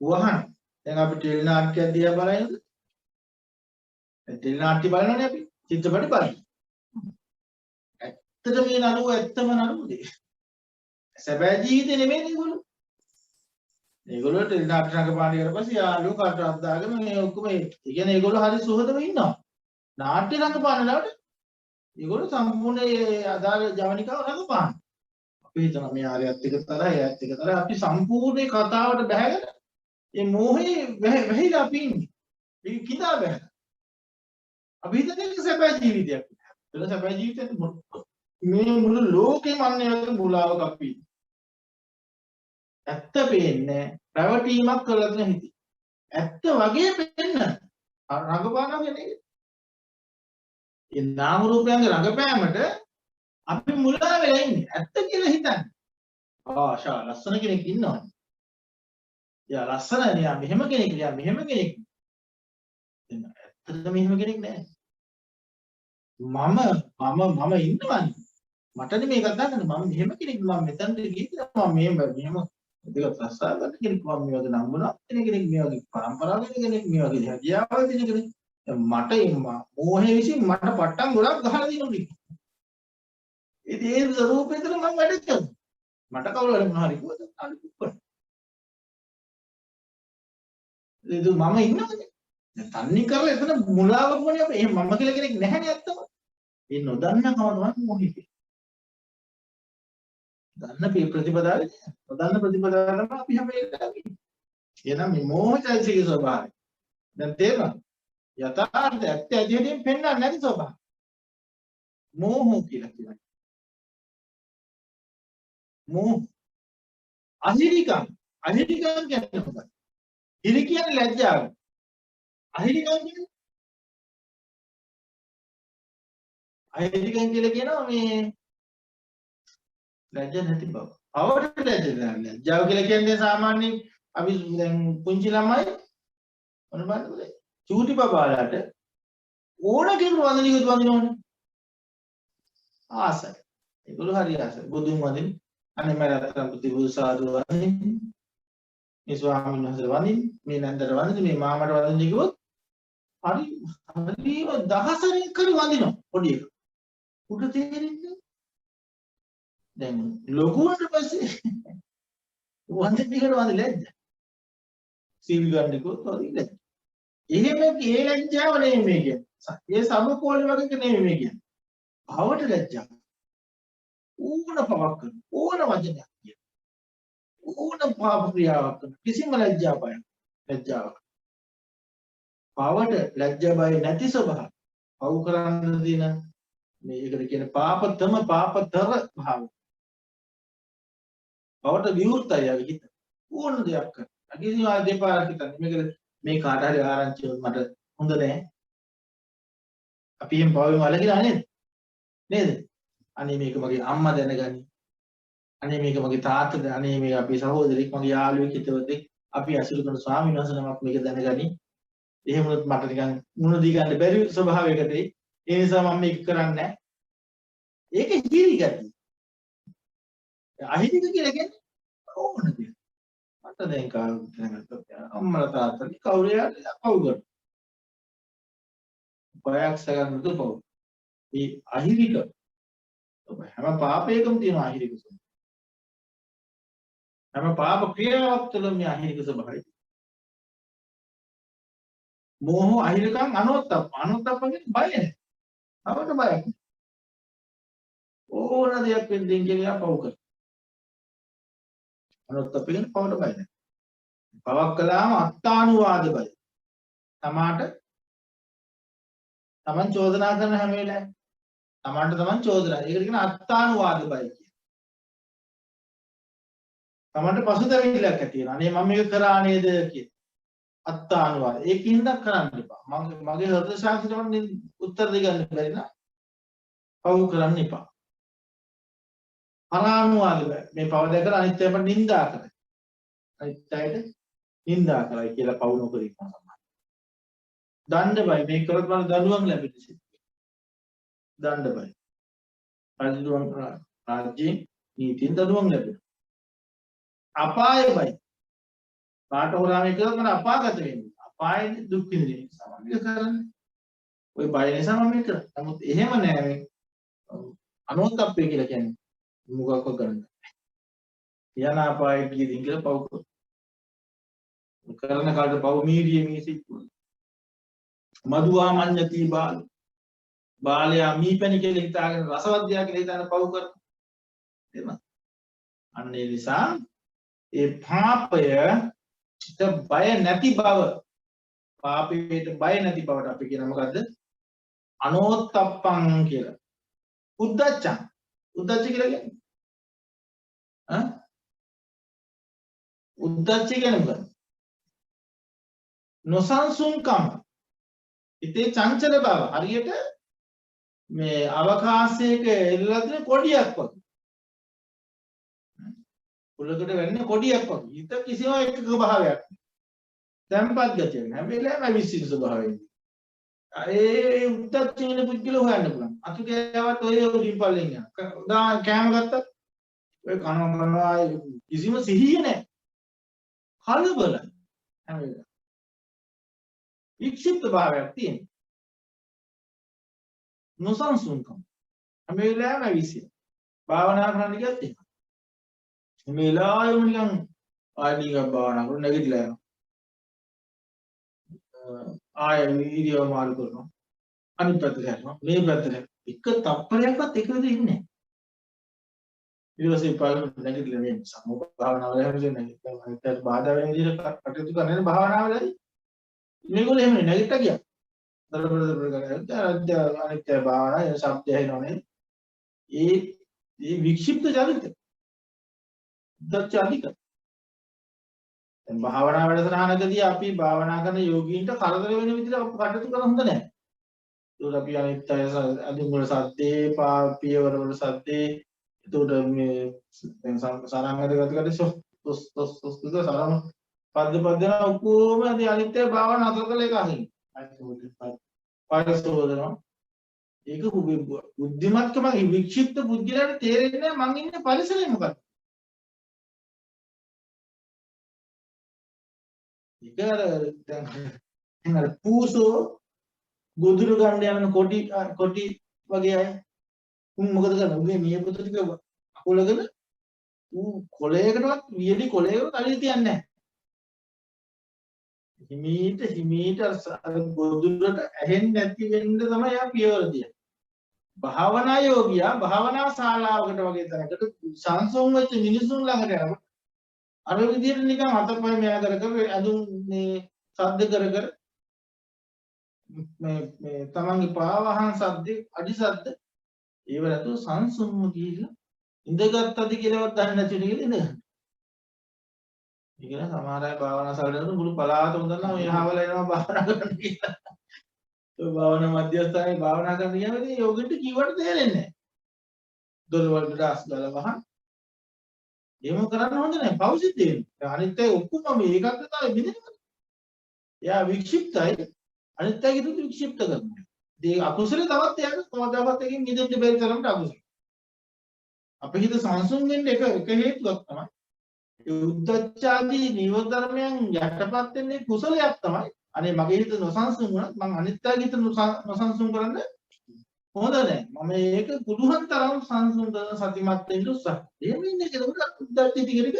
වහන. දැන් අපි ටෙලි නාට්‍යයක් දිහා බලනද? ටෙලි නාට්‍ය බලනනේ අපි. චිත්‍රපට බලන්නේ. ඇත්තට මේ නළුව ඇත්තම නළුවද? සැබෑ ජීවිතේ නෙමෙයි නේ ගොල්ලෝ. ඒගොල්ලෝ ටෙලි නාට්‍ය රංගපාන ඊට පස්සේ යාළුවෝ කටවත් දාගෙන මේ ඔක්කොම ඒ කියන්නේ ඒගොල්ලෝ හරි සුහදව ඉන්නවා. නාට්‍ය රංගපාන ලාට ඒගොල්ලෝ සම්පූර්ණ ඒ අදාළ ජවනිකාව රඟපාන. අපි හිතනවා මේ ආරයත් එක තරයි එයත් එක තරයි අපි සම්පූර්ණ කතාවට බැහැගෙන මේ මෝහේ වැහිලා අපි ඉන්නේ. ඒක කිඳා බැහැ. අපි හිතන්නේ ඒක සැබෑ ජීවිතයක්. ඒක සැබෑ ජීවිතයක් මේ මුළු ලෝකෙම අන්නේ වගේ මුලාවක අපි ඉන්නේ. ඇත්ත පේන්නේ රැවටීමක් කරලා තියෙන හිතේ. ඇත්ත වගේ පෙන්න රඟපානවා කියන්නේ ඒක. ඒ නාම රූපයන්ගේ රඟපෑමට අපි මුලා වෙලා ඉන්නේ. ඇත්ත කියලා හිතන්නේ. ආශා ලස්සන කෙනෙක් ඉන්නවා. යා ලස්සන නේ මෙහෙම කෙනෙක් යා මෙහෙම කෙනෙක්. ඇත්තටම මෙහෙම කෙනෙක් නෑ. මම ඉන්නවනේ. මටනේ මේක ගන්න මම මෙහෙම කෙනෙක් මම මෙතනට ගිහින් මම මෙහෙම දෙක ප්‍රසාර ගන්න කෙනෙක් මම මේ වගේ නම් වුණා කෙනෙක් මේ වගේ පරම්පරාව කෙනෙක් මේ වගේ හැදියාවල් දෙන කෙනෙක් මට මෝහේ විසින් මට පට්ටම් ගොඩක් ගහලා දිනුනේ. ඉතින් ඒ ස්වරූපෙතර මම වැඩ කරනවා. මට කවුරු හරි මොනවා හරි කිව්වද අනිත් උත්තර. ඒක මම ඉන්නවනේ. දැන් තන්නේ කරලා එතන මුලාවක් වුණේ අපි එහෙම මම කියලා කෙනෙක් නැහැනේ ඇත්තම. ඒ නොදන්නකම තමයි මොහිතේ. දන්න ප්‍රතිපදාවේ නොදන්න ප්‍රතිපදාවම අපි හැම එකම ඉන්නේ. එහෙනම් මේ මෝහචෛතසිකේ ස්වභාවය. දැන් තේරෙනවද? යථාර්ථය ඇත්ත ඇදහිලින් පෙන්වන්නේ නැති ස්වභාවය. මෝහ කියලා කියන්නේ. මෝහ අහිරිකම් කියන්නේ මොකක්ද? හිරි කියන්නේ ලැජ්ජාව. අහිරිකම් කියන්නේ අහිරිකම් කියලා කියනවා මේ ලැජ්ජ නැති බව. අවුවට ලැජ්ජ නැහැ. ලැජ්ජාව කියලා කියන්නේ සාමාන්‍යයෙන් අපි දැන් පුංචි ළමයි මොන බලන්නේ? චූටි බබාලාට ඕන කෙනෙකුට වඳිනකොට වඳිනවනේ. ආසයි. ඒගොල්ලෝ හරි ආසයි. බුදුන් වඳින අනේ මම රත්තරන් ප්‍රතිබුදු සාදු වඳින. මේ ස්වාමීන් වහන්සේට වඳින, මේ නන්දට වඳින, මේ මාමට වඳින කිව්වොත් හරිම දහසරින් කර වඳිනවා පොඩි එක. උඩ තේරෙන්නේ දැන් ලොකුවට පස්සේ වන්දින එකට වන්දි ලැජ්ජ. සීල් ගන්න කිව්වොත් වදින්න. එහෙම ඒ ලැජ්ජාව නෙමෙයි මේ කියන්නේ. ඒ සමකෝල වගේ නෙමෙයි මේ කියන්නේ. භවට ලැජ්ජාව. ඕන පවක් කරන ඕන වචනයක් කියන. ඕන පාප ක්‍රියාවක් කරන කිසිම ලැජ්ජාවක්. භවට ලැජ්ජා බය නැති ස්වභාව. පව් කරන්න දින මේකට කියන පාපතම පාපතර භාව. බවට විවෘතයි යවි හිත. ඕන දෙයක් කරන. අකිසිම දෙපාරක් හිතන්නේ මේක මේ කාට හරි ආරංචි මට හොඳ නැහැ. අපි එහෙම පවෙන් වලකිනා නේද? නේද? අනේ මේක මගේ අම්මා දැනගනි. අනේ මේක මගේ තාත්තා අනේ මේක අපේ සහෝදරෙක් මගේ යාළුවෙක් හිතවතෙක් අපි අසුරු කරන ස්වාමීන් වහන්සේ නමක් මේක දැනගනි. එහෙම වුණොත් මට නිකන් මුණ දී ගන්න බැරි ස්වභාවයකට ඒ නිසා මම මේක කරන්නේ නැහැ. ඒක හිරි ගතිය. අහිරික කියලා කියන්නේ ඕන දෙයක්. මට දැන් කාලෙකට අම්මලා තාත්තලා කවුරු යාළුවෝ පව් කරනවා. බයක් සගන්න දුපව. මේ අහිරික හැම පාපයකම තියෙන අහිරික ස්වභාවය. හැම පාප ක්‍රියාවක් තුළ මේ අහිරික ස්වභාවය. මෝහ අහිරිකම් අනොත්තප්ප. අනොත්තප්ප කියන්නේ බය නැහැ. අපට බයක්. ඕන දෙයක් වෙන්දින් කියලා පව් කරනවා. අනොත්තප්ප කියන්නේ පවට බය නැහැ. පවක් කළාම අත්තානුවාද බය. තමන් චෝදනා කරන හැම වෙලාවෙම තමන්ට තමන් චෝදනා. ඒකට කියන අත්තානුවාද බය කියලා. තමන්ට පසුතැවිල්ලක් ඇති වෙනවා. අනේ මම මේක කරා නේද කියලා. අත්තානුවාද. ඒකින්ද කරන්න එපා. මගේ හෘද සාක්ෂියට මම උත්තර දෙන්න බැරි නා. පව් කරන්න එපා. පරානුවාද බය. මේ පව දැකලා අනිත් අයට නිඳා කරයි. අනිත් අයට නිඳා කරයි කියලා පව් නොකර ඉන්නවා. දණ්ඩ බය. මේ කරත් මම දඬුවම් ලැබෙන්න සිද්ධ. දණ්ඩ බය. රජුන් රාජ්‍යයෙන් නීතියෙන් දඬුවම් ලැබෙනවා. අපාය බය. කාට හොරාමේ කරත් මම අපාගත වෙන්නේ. අපායේ දුක් විඳින නිසා මම මේක කරන්නේ. ওই බය නිසා මම මේක කරන්නේ. නමුත් එහෙම නෑ මේ අනෝත්ප්පේ කියලා කියන්නේ මොකක්ද කරන්නේ. යන අපායේ ගියදී කියලා පව් කරනවා. කරන කාට පව මීරිය මීසි මදුවා මඤ්ඤති බාල බාලයා මීපැණි කියලා හිතාගෙන රසවත් දෙයක් කියලා හිතාන පව කරන එහෙම අන්න ඒ නිසා ඒ පාපයට බය නැති බව පාපයට බය නැති බවට අපි කියන මොකද්ද අනෝත්තප්පං කියලා උද්දච්චං උද්දච්ච කියලා කියන්නේ උද්දච්ච කියන්නේ මොකක්ද නොසන්සුන්කම ඉතේ චංචල බව හරියට මේ අවකාශයක එල්ලලා තියෙන කොඩියක් වගේ කුලකට වෙන්නේ කොඩියක් වගේ හිත කිසිම එකක භාවයක් තැම්පත් ගතියක් හැම වෙලාවෙම විශ්සිත ස්වභාවයෙන් ඒ උද්දච්චින පුද්ගල හොයන්න පුළුවන් අතු කෑවත් ඔය උඩින් පල්ලෙන් යන උදා කෑම ගත්තත් ඔය කනවා කිසිම සිහිය නැහැ කලබල හැම වෙලාවෙම වික්ෂිප්ත භාවයක් තියෙන නොසන්සුන්කම හැම වෙලාවෙම විශ්සිත භාවනා කරන්න ගියත් එහෙම හැම වෙලාවෙම නිකන් ආයෙත් භාවනා කරන නැගිටලා යනවා ආයෙ වීඩියෝ මාරු කරනවා අනිත් පැත්තට යනවා මේ පැත්තට එක තප්පරයක්වත් එක විදිහට ඉන්නේ නැහැ ඊට පස්සේ පාරට නැගිටලා මේ සම්මෝහ භාවනාව වල හැමදේම නැගිටලා බාධා වෙන විදිහට කටයුතු කරන්නේ භාවනාවලදී මේගොල්ලෝ එහෙම නැගිටලා ගියා දරබර අනිත්‍ය භාවනාව ශබ්දය එනෝනේ ඒ වික්ෂිප්ත චරිත උද්දච්ච අධික දැන් භාවනා වැඩසටහනකදී අපි භාවනා කරන යෝගීන්ට කරදර වෙන විදිහට කටයුතු කරන හොඳ නැහැ. ඒකට අපි අනිත්‍ය අඳුම් වල සද්දේ පියවර වල සද්දේ ඒකට මේ දැන් සාරාංගද ගතකට තොස් සාරම පද්ද පද්දන ඔක්කොම අනිත්‍ය භාවනා අතර කළ එක අහිමි. පරිසෝදන ඒක බුද්ධිමත්කම වික්ෂිප්ත බුද්ධිලට තේරෙන්නේ මං ඉන්නේ පරිසරේ මොකක්ද? ඉතර දැන් අර පූසෝ ගොදුරු ගන්න යන කොටි වගේ අය උන් මොකද කරන්නේ උගේ නියපොතු ටික අකුලගෙන ඌ කොලයකටවත් වියලි කොලයකට අලිය තියන්නේ නැහැ හිමීට අර ගොදුරට ඇහෙන්නේ නැති වෙන්න තමයි යා පියවර දෙන්නේ භාවනා යෝගියා භාවනා ශාලාවකට වගේ තැනකට සංසෝම් වෙච්ච මිනිසුන් ළඟට යනකොට අර විදිහට නිකන් අතපය මෙයා කර අඳුන් මේ සද්ද කර මේ තමන්ගේ පාවහන් සද්ද අඩි සද්ද ඒව නැතුව සංසුම්ම ගිහිල්ලා ඉඳගත්තද කියලාවත් දන්නේ නැති වෙන කියලා ඉඳගන්න. ඊගෙන සමහර අය භාවනා ශාලාවකට මුළු පළාතම දන්නවා මේ අහවල එනවා භාවනා කරන්න කියලා. ඒ භාවනා මධ්‍යස්ථානයේ භාවනා කරන්න කියනදී යෝගින්ට කිව්වට තේරෙන්නේ නැහැ. දොරවල් දාස් දාලා වහන් එහෙම කරන්න හොඳ නැහැ. පෞසිද්ධ වෙනවා. අනිත් අය ඔක්කොම මේ ඒකාග්‍රතාවය බිඳිනවා. එයා වික්ෂිප්තයි අනිත් අයගේ තුත් වික්ෂිප්ත කරනවා. ඒ අකුසලේ තවත් එයාට තවදාවත් එකකින් මිදෙන්න බැරි තරමට අකුසල. අපේ හිත සංසුන් වෙන්න එක හේතුවක් තමයි. ඒ උද්දච්චාදී නියම ධර්මයන් යටපත් වෙන්නේ කුසලයක් තමයි. අනේ මගේ හිත නොසන්සුන් වුණත් මං අනිත් අයගේ හිත නොසන්සුන් කරන්න හොඳ නැහැ. මම මේක පුළුවන් තරම් සංසුන් කරන සතිමත් වෙන්න උත්සාහ. එහෙම ඉන්නේ කෙනෙකුට උද්දච්ච ටික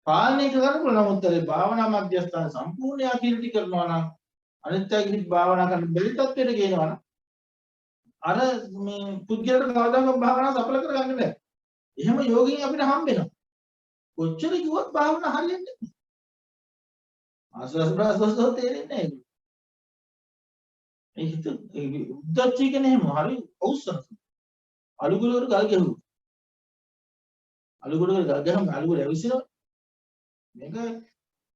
පාලනය කරන්න පුළුවන්. නමුත් ඒ භාවනා මධ්‍යස්ථාන සම්පූර්ණ යාකිරටි කරනවා නම් අනිත් අයගේ භාවනා කරන්න බැරි තත්ත්වයට ගේනවා නම් අර මේ පුද්ගලයාට කවදාකවත් භාවනාව සඵල කරගන්න බෑ. එහෙම යෝගින් අපිට හම්බ වෙනවා. කොච්චර කිව්වත් භාවනාව හරියන්නේ නැහැ. ආස්වාස් ප්‍රාස්වාස් තේරෙන්නේ නැහැ. ඒ හිත උද්දච්ච කියන්නේ එහෙම හරි අවසන්. අලුගොඩකට ගල් ගැහුවා. අලුගොඩකට ගල් ගැහුවම අලුගොඩ ඇවිසිනවා. මේක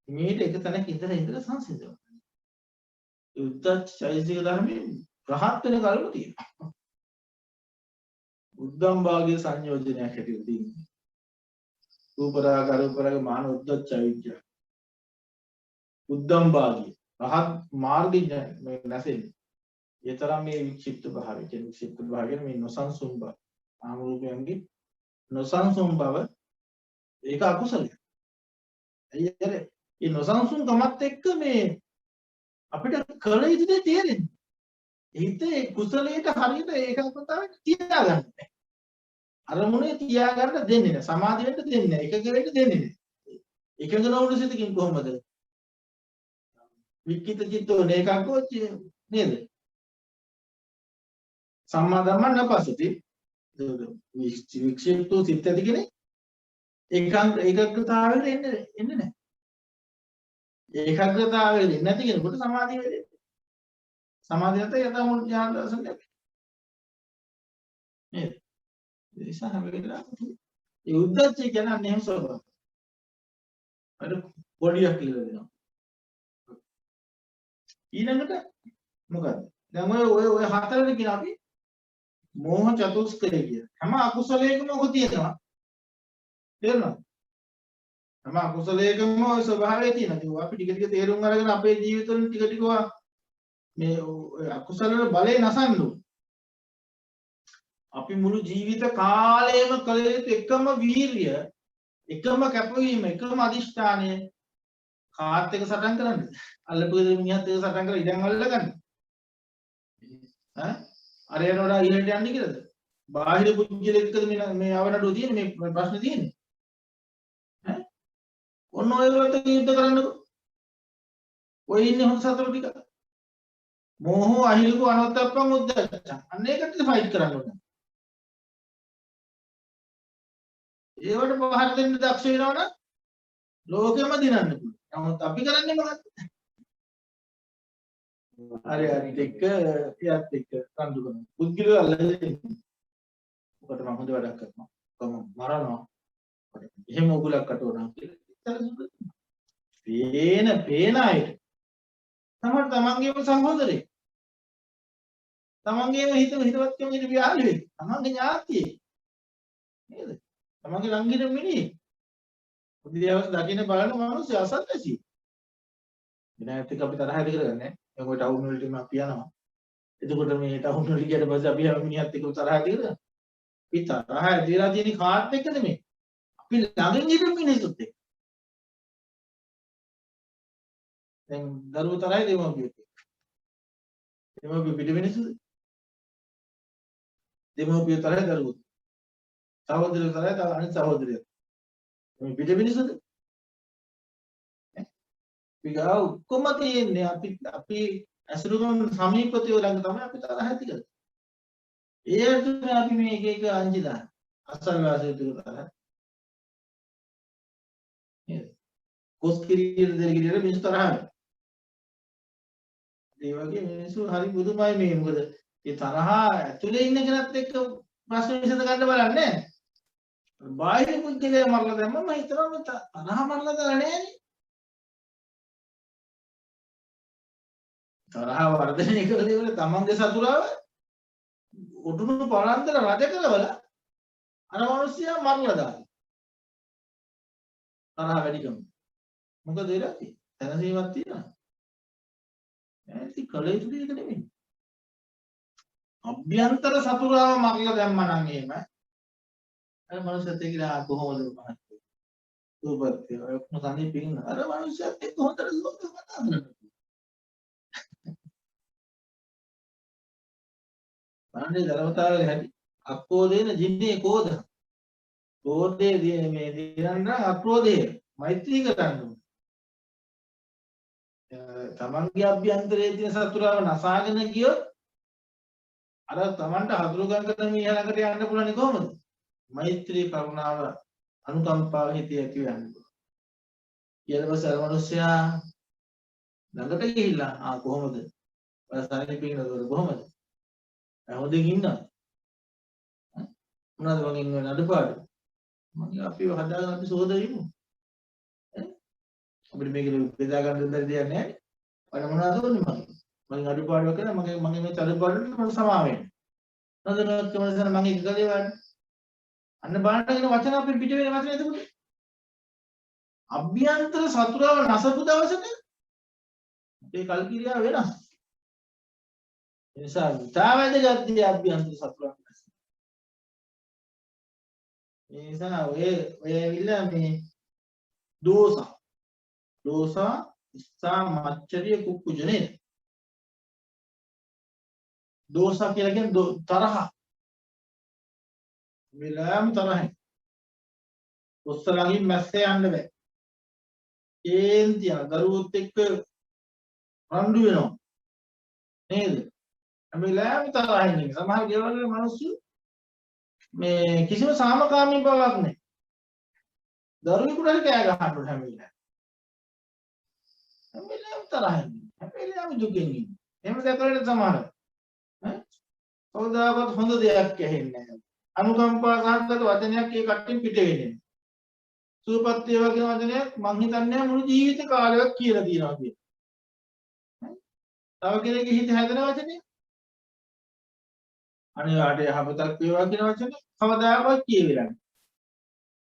මේට එක තැනක ඉඳලා සංසිඳනවා. ඒ උද්දච්ච චෛතසික ධර්මයේ රහත් වෙන කල්ම තියෙනවා. උද්දම් භාගයේ සංයෝජනයක් හැටියට තියෙනවා. රූපරාග මාන උද්දච්ච විද්‍යාව. උද්දම් භාගයේ රහත් මාර්ගයේ මේ නැසෙන්නේ. ඒ තරම් මේ වික්ෂිප්ත භාවය කියන වික්ෂිප්ත භාවයෙන් මේ නොසන්සුන් බව නාම රූපයන්ගේ නොසන්සුන් බව ඒක අකුසලයක්. අයියර මේ නොසන්සුන්කමත් එක්ක මේ අපිට කල යුතු දේ තේරෙන්නේ. හිතේ කුසලයට හරියට ඒකකතාවට තියාගන්න බෑ. අරමුණේ තියාගන්න දෙන්නේ නැහැ. සමාධිය වෙන්න දෙන්නේ නැහැ. එකක වෙන්න දෙන්නේ නැහැ. එකක නොවුණු සිතකින් කොහොමද වික්කිත චිත්තෝ නේකංකෝ නේද? සම්මා ධම්මං නපස්සති. වික්ෂිප්තෝ සිත් ඇති කෙනෙක් ඒකාග්‍රතාවයට එන්නේ නැහැ. ඒකාග්‍රතාවයට එන්නේ නැති කෙනෙකුට සමාධිය වෙන්නේ. සමාධිය නැත්නම් යථාමූල ඥාන දර්ශන ලැබෙන්නේ. නේද? ඒ නිසා හැම වෙලාවෙම ඒ උද්දච්චය කියන්නේ එහෙම ස්වභාවය. අර පොඩියක් කියලා දෙනවා. ඊළඟට මොකද්ද? දැන් ඔය හතරට කියන අපි මෝහ චතුස්කය කිය. හැම අකුසලයකම ඔක තියෙනවා. තේරෙනවද? හැම අකුසලයකම ඔය ස්වභාවය තියෙනවා. ඒක අපි ටික ටික තේරුම් අරගෙන අපේ ජීවිතවල ටික ටික මේ අකුසල වල බලය නසන්න ඕනේ. අපි මුළු ජීවිත කාලයම කළ යුතු එකම වීරිය, එකම කැපවීම, එකම අදිෂ්ඨානය කාත් එක සටන් කරන්න. අල්ලපු ගෙදර මිනිහත් එක සටන් කරලා ඉඩම් අල්ලගන්න. ඈ අර යනකොට ඉහළට යන්නේ කියලාද? බාහිර පුජ්‍යලෙක්කද මේ අවනඩුව තියෙන්නේ මේ ප්‍රශ්නේ තියෙන්නේ? ඈ ඔන්න ඔය වලට යුද්ධ කරන්නකො. ඔය ඉන්නේ හොඳ සතර ටික. මෝහෝ අහිරිකෝ අනවත්තප්පං උද්දච්ච. අන්න ඒකට ෆයිට් කරන්න ඕනේ. ඒවට පහර දෙන්න දක්ෂ වෙනවනම් ලෝකෙම දිනන්න පුළුවන්. නමුත් අපි කරන්නේ මොකක්ද? හරි එක්ක එයාත් එක්ක රණ්ඩු කරනවා. පුද්ගලයෝ අල්ලගෙන. ඔකට මම හොඳ වැඩක් කරනවා. මම මරනවා. එහෙම උගලක් අටවනවා කියලා. පේන අයට තමයි තමන්ගේම සහෝදරේ. තමන්ගේම හිතවත්කම ඉඳ ව්‍යාලුවේ. තමන්ගේ ඥාතියේ. නේද? තමන්ගේ ළඟින මිනිහ. උදේවස් දකින්න බලන මිනිස්සු අසත්‍යසී. විනායත් එක්ක අපි තරහ ඇති කරගන්නේ. මේක ටවුන් වලටම අපි යනවා. එතකොට මේ ටවුන් වලට ගියට පස්සේ අපි හැම මිනිහත් එක්ක තරහ ඇති කරගන්නවා. අපි තරහ ඇතිලා තියෙන කාට් එක්කද මේ? අපි ළඟින් ඉන්න මිනිස්සුත් එක්ක. දැන් දරුවෝ තරහයි දෙමව්පියෝ එක්ක. දෙමව්පියෝ පිට මිනිස්සුද? දෙමව්පියෝ තරහයි දරුවෝ. සහෝදරයෝ තරහයි තව අනිත් සහෝදරයෝ. මේ පිට මිනිස්සුද? විගා ඔක්කොම තියෙන්නේ අපි ඇසුරුම සමීපතිය ළඟ තමයි අපි තරහ ඇති කරන්නේ. ඒකට අපි මේ එක අංජි දාන අසල්වාසී තුරු තරහ. නේද? කොස් කිරියට දෙන කිරියට මිනිස්සු තරහ වෙනවා. ඒ වගේ මිනිස්සු හරි බුදුමයි මේ මොකද ඒ තරහ ඇතුලේ ඉන්න කෙනත් එක්ක ප්‍රශ්න විසඳ ගන්න බලන්නේ නැහැ. බාහිර පුද්ගලයා මරලා දැම්මම හිතනවා තරහ මරලා දාලා නෑනේ. තරහ වර්ධනය කරලා ඉවර තමන්ගේ සතුරාව උඩුණු පරන්තර රජ කරවල අර මිනිස්සයා මරලා දානවා. තරහ වැඩිකම. මොකද වෙලා තියෙන්නේ? තනසීමක් තියෙනවා. ඇයි කලෙයිද දෙයක නෙමෙයි. අභ්‍යන්තර සතුරාව මරලා දැම්මා නම් එහෙම අර මිනිස්සත් එක්ක කොහොමද මහත්තයෝ? සුබත්ය ඔක්කොම තනිය පින්න අර මිනිස්සත් එක්ක හොඳට ලෝකෙ කතා කරනවා. අනේ ධර්මතාවයේ හැටි අක්‍රෝධේන ජින්නේ කෝධ. කෝධේ මේ දිනන්න අක්‍රෝධේ මෛත්‍රී කරන්න. තමන්ගේ අභ්‍යන්තරයේ තියෙන සතුරාව නසාගෙන ගියොත් අර තමන්ට හතුරුකම් කරන මිනිහා ළඟට යන්න පුළුවන් කොහොමද? මෛත්‍රී කරුණාව අනුකම්පාව හිතේ ඇති වෙන්න පුළුවන්. ඊට පස්සේ අර මිනිස්සයා ළඟට ගිහිල්ලා කොහොමද? ඔය පින්නවල කොහොමද? හොඳින් ඉන්නවා. මොනවද මගෙන් වෙන අඩපාඩු? මම අපිව හදාගන්න අපි සෝදරිමු. අපිට මේක බෙදා ගන්න දෙයක් නැහැ. අර මොනවද උන්නේ මගෙන් අඩපාඩුවක් කරා මගේ මේ අඩපාඩුවට මම සමා වෙන්න. නේද කොහොමද මම ඒක කළේ වань. අන්න බලන්න වචන අපිට පිට වෙන වචන එතකොට. අභ්‍යන්තර සතුරාව නැසපු දවසට මේ කල්කිරියා වෙනස්. ඒ නිසා විතාවැදගත් දේ අභ්‍යන්තර සතුරාව නැස. ඒ නිසා ඔය ඇවිල්ලා මේ දෝස ඉස්සා මච්චරිය කුක්කුජනේ. දෝස කියලා කියන්නේ තරහ. විලාම තරහයි. ඔස්සලගින් මැස්සේ යන්න බෑ. කේන්තිය දරුවොත් එක්ක රණ්ඩු වෙනවා නේද? හැම වෙලාවෙම තරහින් ඉන්නේ. සමහර ගෙවල් වල මිනිස්සු මේ කිසිම සාමකාමී බවක් නැහැ. දරුවෙකුට හරි කෑ ගහන්න ඕන හැම වෙලාවෙම. හැම වෙලාවෙම තරහින් ඉන්නේ. හැම වෙලාවෙම දුකින් ඉන්නේ. එහෙම දැකලා සමහර ඈ කවදාකවත් හොඳ දෙයක් ඇහෙන්නේ නැහැ. අනුකම්පා සහගත වචනයක් ඒ කට්ටිය පිට වෙන්නේ නැහැ. සුවපත් වේවා කියන වචනයක් මං හිතන්නේ මුළු ජීවිත කාලයක් කියලා තියනවා කියන. තව කෙනෙක්ගේ හිත හැදෙන වචනේ අනිවාර්ය යහපතක් වේවා කියන වචනේ කවදාකවත් කියවිලා නැහැ.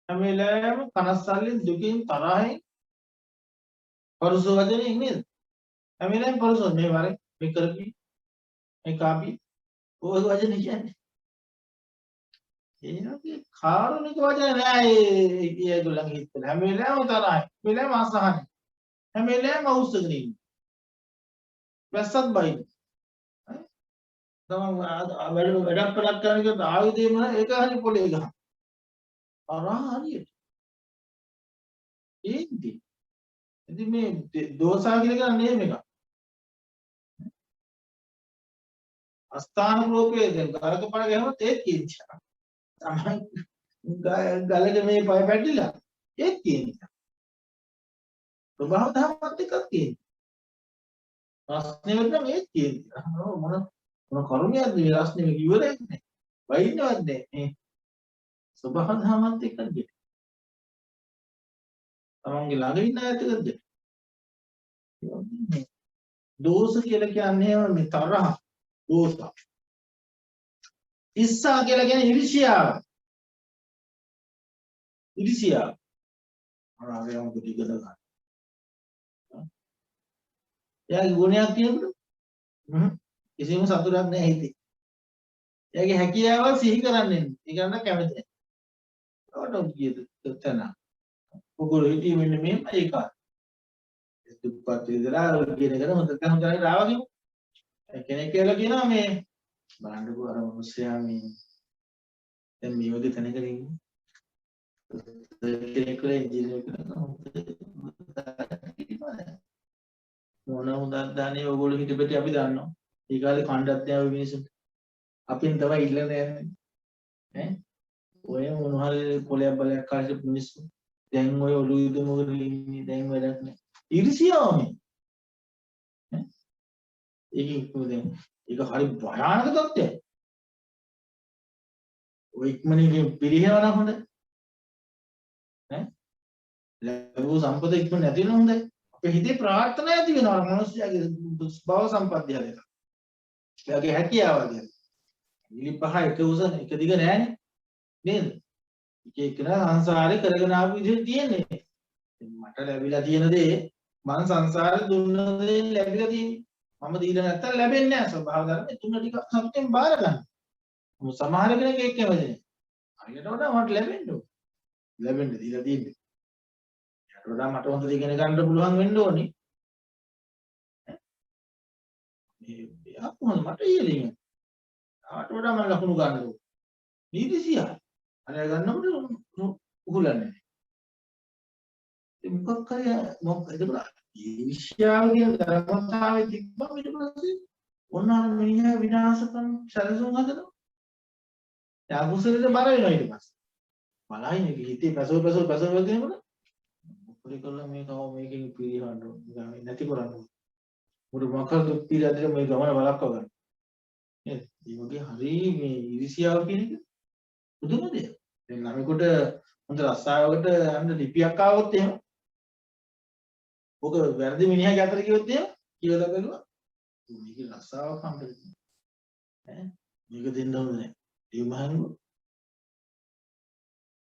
හැම වෙලාවෙම කනස්සල්ලෙන් දුකින් තරහින් පරුස වචනේ නේද? හැම වෙලාවෙම පරුස මේ වරේ මේ කරපි මේ කාපි ඔය වචනේ කියන්නේ. ඒනගේ කාරුණික වචන නෑ ඒගොල්ලන්ගේ හිතවල. හැම වෙලාවෙම තරහයි. හැම වෙලාවෙම අසහනයි. හැම වෙලාවෙම අවුස්සගෙන ඉන්නේ. වැස්සත් බයින. තමන් වැඩක් කරන්න කියනකොට ආයුධයම ඒක හරි පොලේ ගහන. හරියට. ඒකදී. ඉතින් මේ දෝසා කියලා කියන්නේ මේක. අස්ථාන රූපයේ දැන් ගලක පණ ගහනොත් ඒත් කියනවා. තමයි ගලක මේ පය පැටලිලා ඒත් කියනවා. ස්වභාව ධර්මات එකක් තියෙනවා. රස්නේ වෙන්න මේත් කියනවා. මොන කරුණියක්ද මේ රස්නේ කිව්වද නැහැ. වයින්නවත් නැහැ. මේ ස්වභාව ධර්මات එකක් දෙන්න. තමන්ගේ ළඟ ඉන්න ඇත්තකද? දෝෂ කියලා කියන්නේ මේ තරහ දෝෂ. ඉස්සා කියලා කියන්නේ ඉරිසියාව. ඉරිසියාව. අරගෙන මොකද ඉගෙන ගන්න. එයාගේ ගුණයක් කියනකොට කිසිම සතුටක් නැහැ හිතේ. එයාගේ හැකියාවල් සිහි කරන්නේ ඒ ගන්න කැමති නැහැ. ඔතන කියද තන. ඔගොල්ලෝ හිතේ මෙන්න මේම ඒක. දුක්පත් විදලා කියන එක හොඳට හොඳට ආවා කිව්ව. කෙනෙක් කියලා කියනවා මේ බලන්නකෝ අර මිනිස්සයා මේ දැන් මේ වගේ තැනක ඉන්නේ. කෙනෙක් කියලා ඉංජිනේර කෙනෙක් මොන හොඳක් දාන්නේ ඕගොල්ලෝ හිටපෙටි අපි දන්නවා. ඒ කාලේ කණ්ඩත් නෑ ඔය මිනිස්සුන්ට. අපින් තමයි ඉල්ලන්නේ ඈ. ඔය මොන හරි පොලයක් බලයක් කාලේ මිනිස්සු. දැන් ඔය ඔළුව යුද මොකද ඉන්නේ දැන් වැඩක් නෑ. ඉරිසියාව මේ. ඒකෙන් කොහෙද ඒක හරි භයානක තත්ත්වයක්. ඔය ඉක්මනින් පිරිනවන හොඳ ඈ ලැබුව සම්පත ඉක්මන නැති වෙන හොඳයි. අපේ හිතේ ප්‍රාර්ථනා ඇති වෙනවා මනුස්සයාගේ භව සම්පත්තිය හැදෙන. එයාගේ හැකියාව ගැන. ඉලි පහ එක උස එක දිග නෑනේ නේද? එක එකනා සංසාරේ කරගෙන ආපු විදිහට තියෙන්නේ. මට ලැබිලා තියෙන දේ මං සංසාරේ දුන්න දේ ලැබිලා තියෙන්නේ. මම දීලා නැත්තම් ලැබෙන්නේ නැහැ. ස්වභාව ධර්මයේ තුන ටික සතුටෙන් බාර ගන්න. සමහර කෙනෙක් ඒක කැමති නැහැ. හරියට වඩා මට ලැබෙන්න ඕනේ. ලැබෙන්න දීලා තියෙන්නේ. ඊට වඩා මට හොඳ දේ ඉගෙන ගන්න පුළුවන් වෙන්න ඕනේ. මේ ආපුවම මට ඉයලින්. ආට වඩා මම ලකුණු ගන්න ඕනේ. නීතිසියා. අර ගන්නකොට උහුලන්නේ නැහැ. ඒ මොකක් හරි මොකද ඊර්ෂ්‍යාව කියන ධර්මතාවයේ තිබ්බම ඊට පස්සේ ඔන්නාන මිනිහා විනාශකම් සැලසුම් හදනවා. ඒ අකුසලෙට බර වෙනවා ඊට පස්සේ. බලයිනේ හිතේ පැසව කියනකොට මොකද කළා මේ කව මේකෙන් පිළිහන්න ඕනේ නැති කරන්න. මුළු මොකද පිළිදෙල මේ ගමන බලක්ව ගන්න. නේද? මේ වගේ හරි මේ ඊර්ෂ්‍යාව කියන එක පුදුම දෙයක්. දැන් ළමෙකුට හොඳ රස්සාවකට යන්න ලිපියක් ආවොත් එහෙම ඔක වැරදි මිනිහාගේ අතට කිව්වොත් එහෙම කියලා බලුවා මේක රස්සාවක් හම්බෙන්නේ ඈ මේක දෙන්න හොඳ නැහැ ඒ මහනුව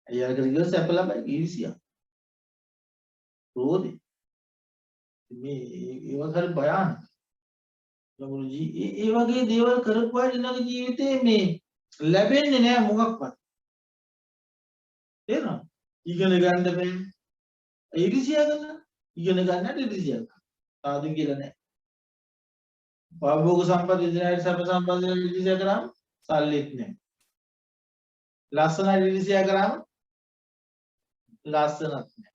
අයියාකට කිව්ව සැප ලබයි ඊර්ෂියා රෝදේ මේ ඒවා හරි භයානක ලමුරුජි ඒ වගේ දේවල් කරපුවා ඉන්නගේ ජීවිතේ මේ ලැබෙන්නේ නැහැ මොකක්වත් තේරෙනවද ඉගෙන ගන්න බෑ ඊර්ෂියා කරනවා ඉගෙන ගන්නට ඉරිසියක් සාදු කියලා නැහැ. භවෝග සම්පත් ඉදිරියට සැප සම්පත් ඉරිසිය කරාම සල්ලිත් නැහැ. ලස්සන ඉරිසිය කරාම ලස්සනත් නැහැ.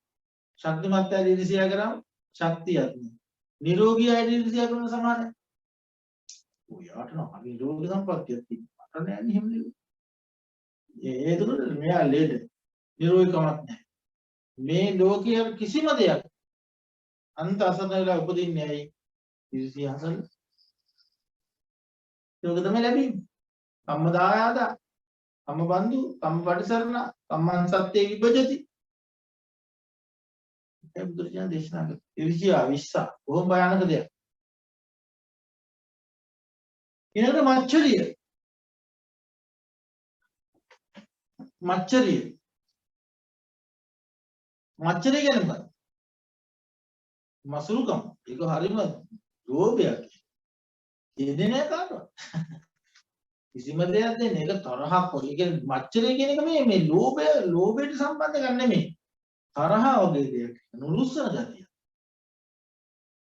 ශක්තිමත් ඉරිසිය කරාම ශක්තියක් නැහැ. නිරෝගී අය ඊර්ෂ්‍යා කරන සමානයි. ඔයාට නම් හරි නිරෝගී සම්පත්තියක් තියෙනවා. මට නෑ එහෙම නෙවෙයි. ඒකවල මෙයා ලෙඩ. නිරෝගීකමක් නැහැ. මේ ලෝකයේ කිසිම දෙයක් අන්ත අසරණ වෙලා උපදින්නේ ඇයි? ඊර්ෂ්‍යා හසල. ඒක තමයි ලැබෙන්නේ. කම්ම දායාද, කම්ම බන්දු, කම්ම පටිසරණ, කම්මං සත්‍යේ විභජති. ඒ බුදුරජාණන් දේශනා කළා. ඊර්ෂ්‍යා විශ්සා බොහොම භයානක දෙයක්. ඊළඟට මච්චරිය. මච්චරිය. මච්චරිය කියන්නේ මොකක්ද? මසුරුකම. ඒක හරිම ලෝභයක්. දෙන්නේ නැහැ කාටවත්. කිසිම දෙයක් දෙන්නේ. ඒක තරහක් වගේ. ඒ කියන්නේ මච්චරිය කියන එක මේ ලෝභයට සම්බන්ධ එකක් නෙමෙයි. තරහ වගේ දෙයක්. නුරුස්සන ගතිය.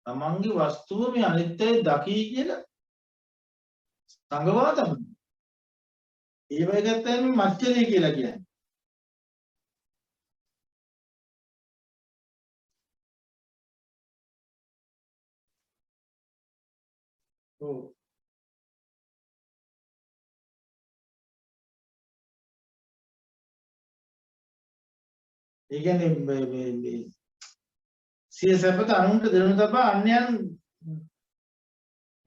තමන්ගේ වස්තුව මේ අනිත්‍යයි දකී කියලා සංගවා තමයි. ඒ වගේ ගත්තම මච්චරිය කියලා කියන්නේ. ඔව්. ඒ කියන්නේ මේ සිය සැපත අනුන්ට දෙනු තබා අන්‍යයන්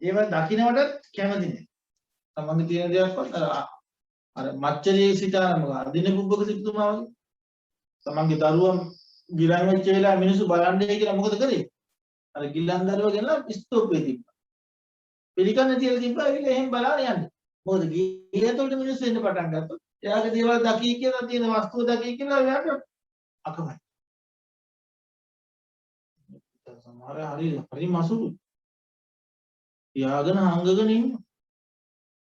ඒව දකින්නටත් කැමති නෑ. තමන්ගේ තියෙන දේවල්වත් අර මච්චරියේ සිතානම අදින බුබ්බක සිටුමා වගේ. තමන්ගේ දරුවන් ගිලන් වෙච්ච වෙලාව මිනිස්සු බලන්නේ කියලා මොකද කරේ? අර ගිලන් දරුවා ගෙනලා ස්තූපේ තිබ්බා. පිළිකන්න තියලා තිබ්බා ඒකල එහෙම බලන්න යන්නේ. මොකද ගියතොට මිනිස්සු එන්න පටන් ගත්තා. එයාගේ දේවල් දකී කියලා තියෙන වස්තුව දකී කියලා එයාට අකමැයි. සමහර හරි මසුරු. තියාගෙන හංගගෙන ඉන්න.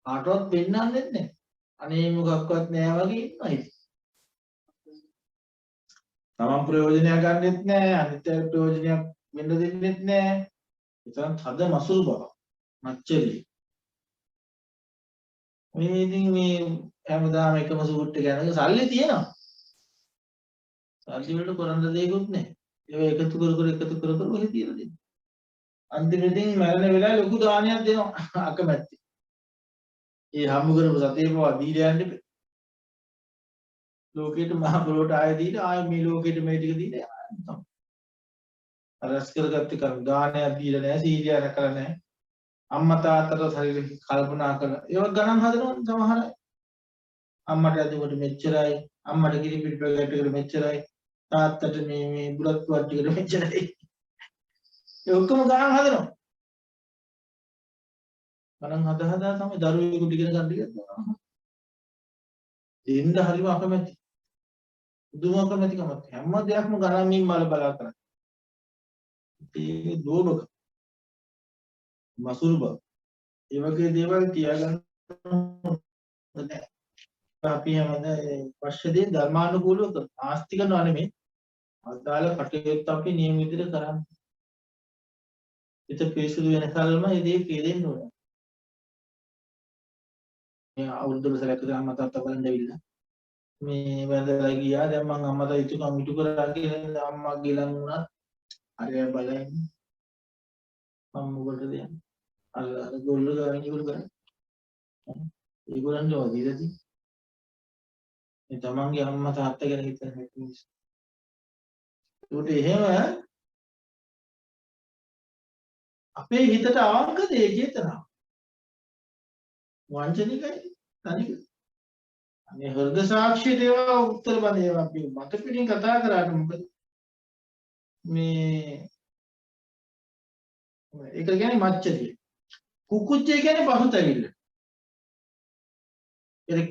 කාටවත් පෙන්නන්නෙත් නැහැ. අනේ මොකක්වත් නැහැ වගේ ඉන්නවා ඉතින්. තමන් ප්‍රයෝජනයක් ගන්නෙත් නැහැ, අනිත් අය ප්‍රයෝජනයක් වෙන්න දෙන්නෙත් නැහැ. ඒතරම් හද මසුරු බව. මච්චරිය. මේ ඉතින් මේ හැමදාම එකම සූට් එක යනක සල්ලි තියෙනවා. සල්ලි වලට කරන්න දෙයක්වත් නැහැ. ඒක එකතු කර ඔහෙ තියලා දෙන්න. අන්තිමේදී මරණ වෙලාවේ ලොකු දානයක් දෙනවා අකමැත්තේ. ඒ හම්බ කරපු සතේ පවා දීලා යන්න ඉපේ. ලෝකෙට මහ පොළොට ආයෙ දීලා ආයෙ මේ ලෝකෙට මේ ටික දීලා යනවා. අරස් කරගත්ත කම් දානයක් දීලා නැහැ, සීලිය රැකලා නැහැ. අම්මා තාත්තට ශරීර කල්පනා කරලා ඒක ගණන් හදනවා සමහර අය. අම්මට අදිවට මෙච්චරයි, අම්මට කිරිපිටි පැකට් එකට මෙච්චරයි, තාත්තට මේ බුලත් පුවත් ටිකට මෙච්චරයි. ඒ ඔක්කොම ගණන් හදනවා. ගණන් හදා තමයි දරුවෙකුට ඉගෙන ගන්න දෙයක්. දෙන්න හරිම අකමැති. දුම අකමැතිකමක්. හැම දෙයක්ම ගණන් මින් බලා කරන්නේ. ඒ දෝබක. මසුරු බව. ඒ වගේ දේවල් තියාගන්න නැහැ. අපි හැමදාම පස්සේ ධර්මානුකූලව ආස්තික කරනවා නෙමෙයි. අදාළ කටයුතු අපි නියම විදිහට කරන්න. ඒක පිරිසුදු වෙනකල්ම මේ දේ කෙරෙන්න ඕනේ. මේ අවුරුද්දක සැරයක් අම්මා තාත්තා බලන්න ඇවිල්ලා මේ වැඳලා ගියා. දැන් මං අම්මට ඉතුකම් ඉටු කරා කියලා අම්මා ගිලන් වුණා. හරි බලන්න. මම මොකටද යන්නේ? අර ගොල්ලෝ ගානේ ඉවර කරා. ඒගොල්ලන්ට වදීලාදී. මේ තමන්ගේ අම්මා තාත්තා ගැන හිතන හැටි නිසා. ඒකට එහෙම අපේ හිතට අවංක දේ චේතනාව. වංචනිකයි තනික. අනේ හෘද සාක්ෂියට ඒවා උත්තර බඳ ඒවා අපි මත පිටින් කතා කරාට මොකද මේ ඒක කියන්නේ මච්චරිය. කුකුච්චය කියන්නේ පසුතැවිල්ල. ඒ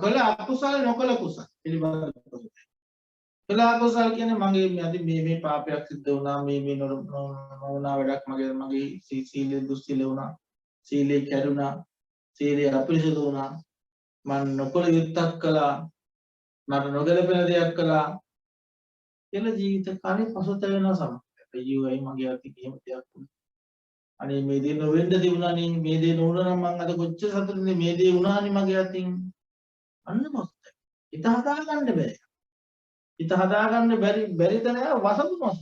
කළ අකුසල නොකළ කුසල පිළිබඳව. කළ අකුසල කියන්නේ මගේ අද මේ පාපයක් සිද්ධ වුණා මේ නොවුනා වැඩක් මගේ සීලය දුස්සීල වුණා. සීලය කැඩුනා. සීලය අපිරිසුදු වුණා. මම නොකළ යුත්තක් කළා. මට නොගැලපෙන දෙයක් කළා. කියලා ජීවිත කාලේ පසුතැවෙනවා සමහර. අයියෝයි මගේ අති කිසිම දෙයක් වුණා. අනේ මේ දේ නොවෙන්න තිබුණානේ මේ දේ නොවුණා නම් මං අද කොච්චර සතුටුනේ මේ දේ වුණානේ මගේ අතින්. අන්න මොකද? හිත හදාගන්න බෑ. හිත හදාගන්න බැරි තැන වසතු මොස්.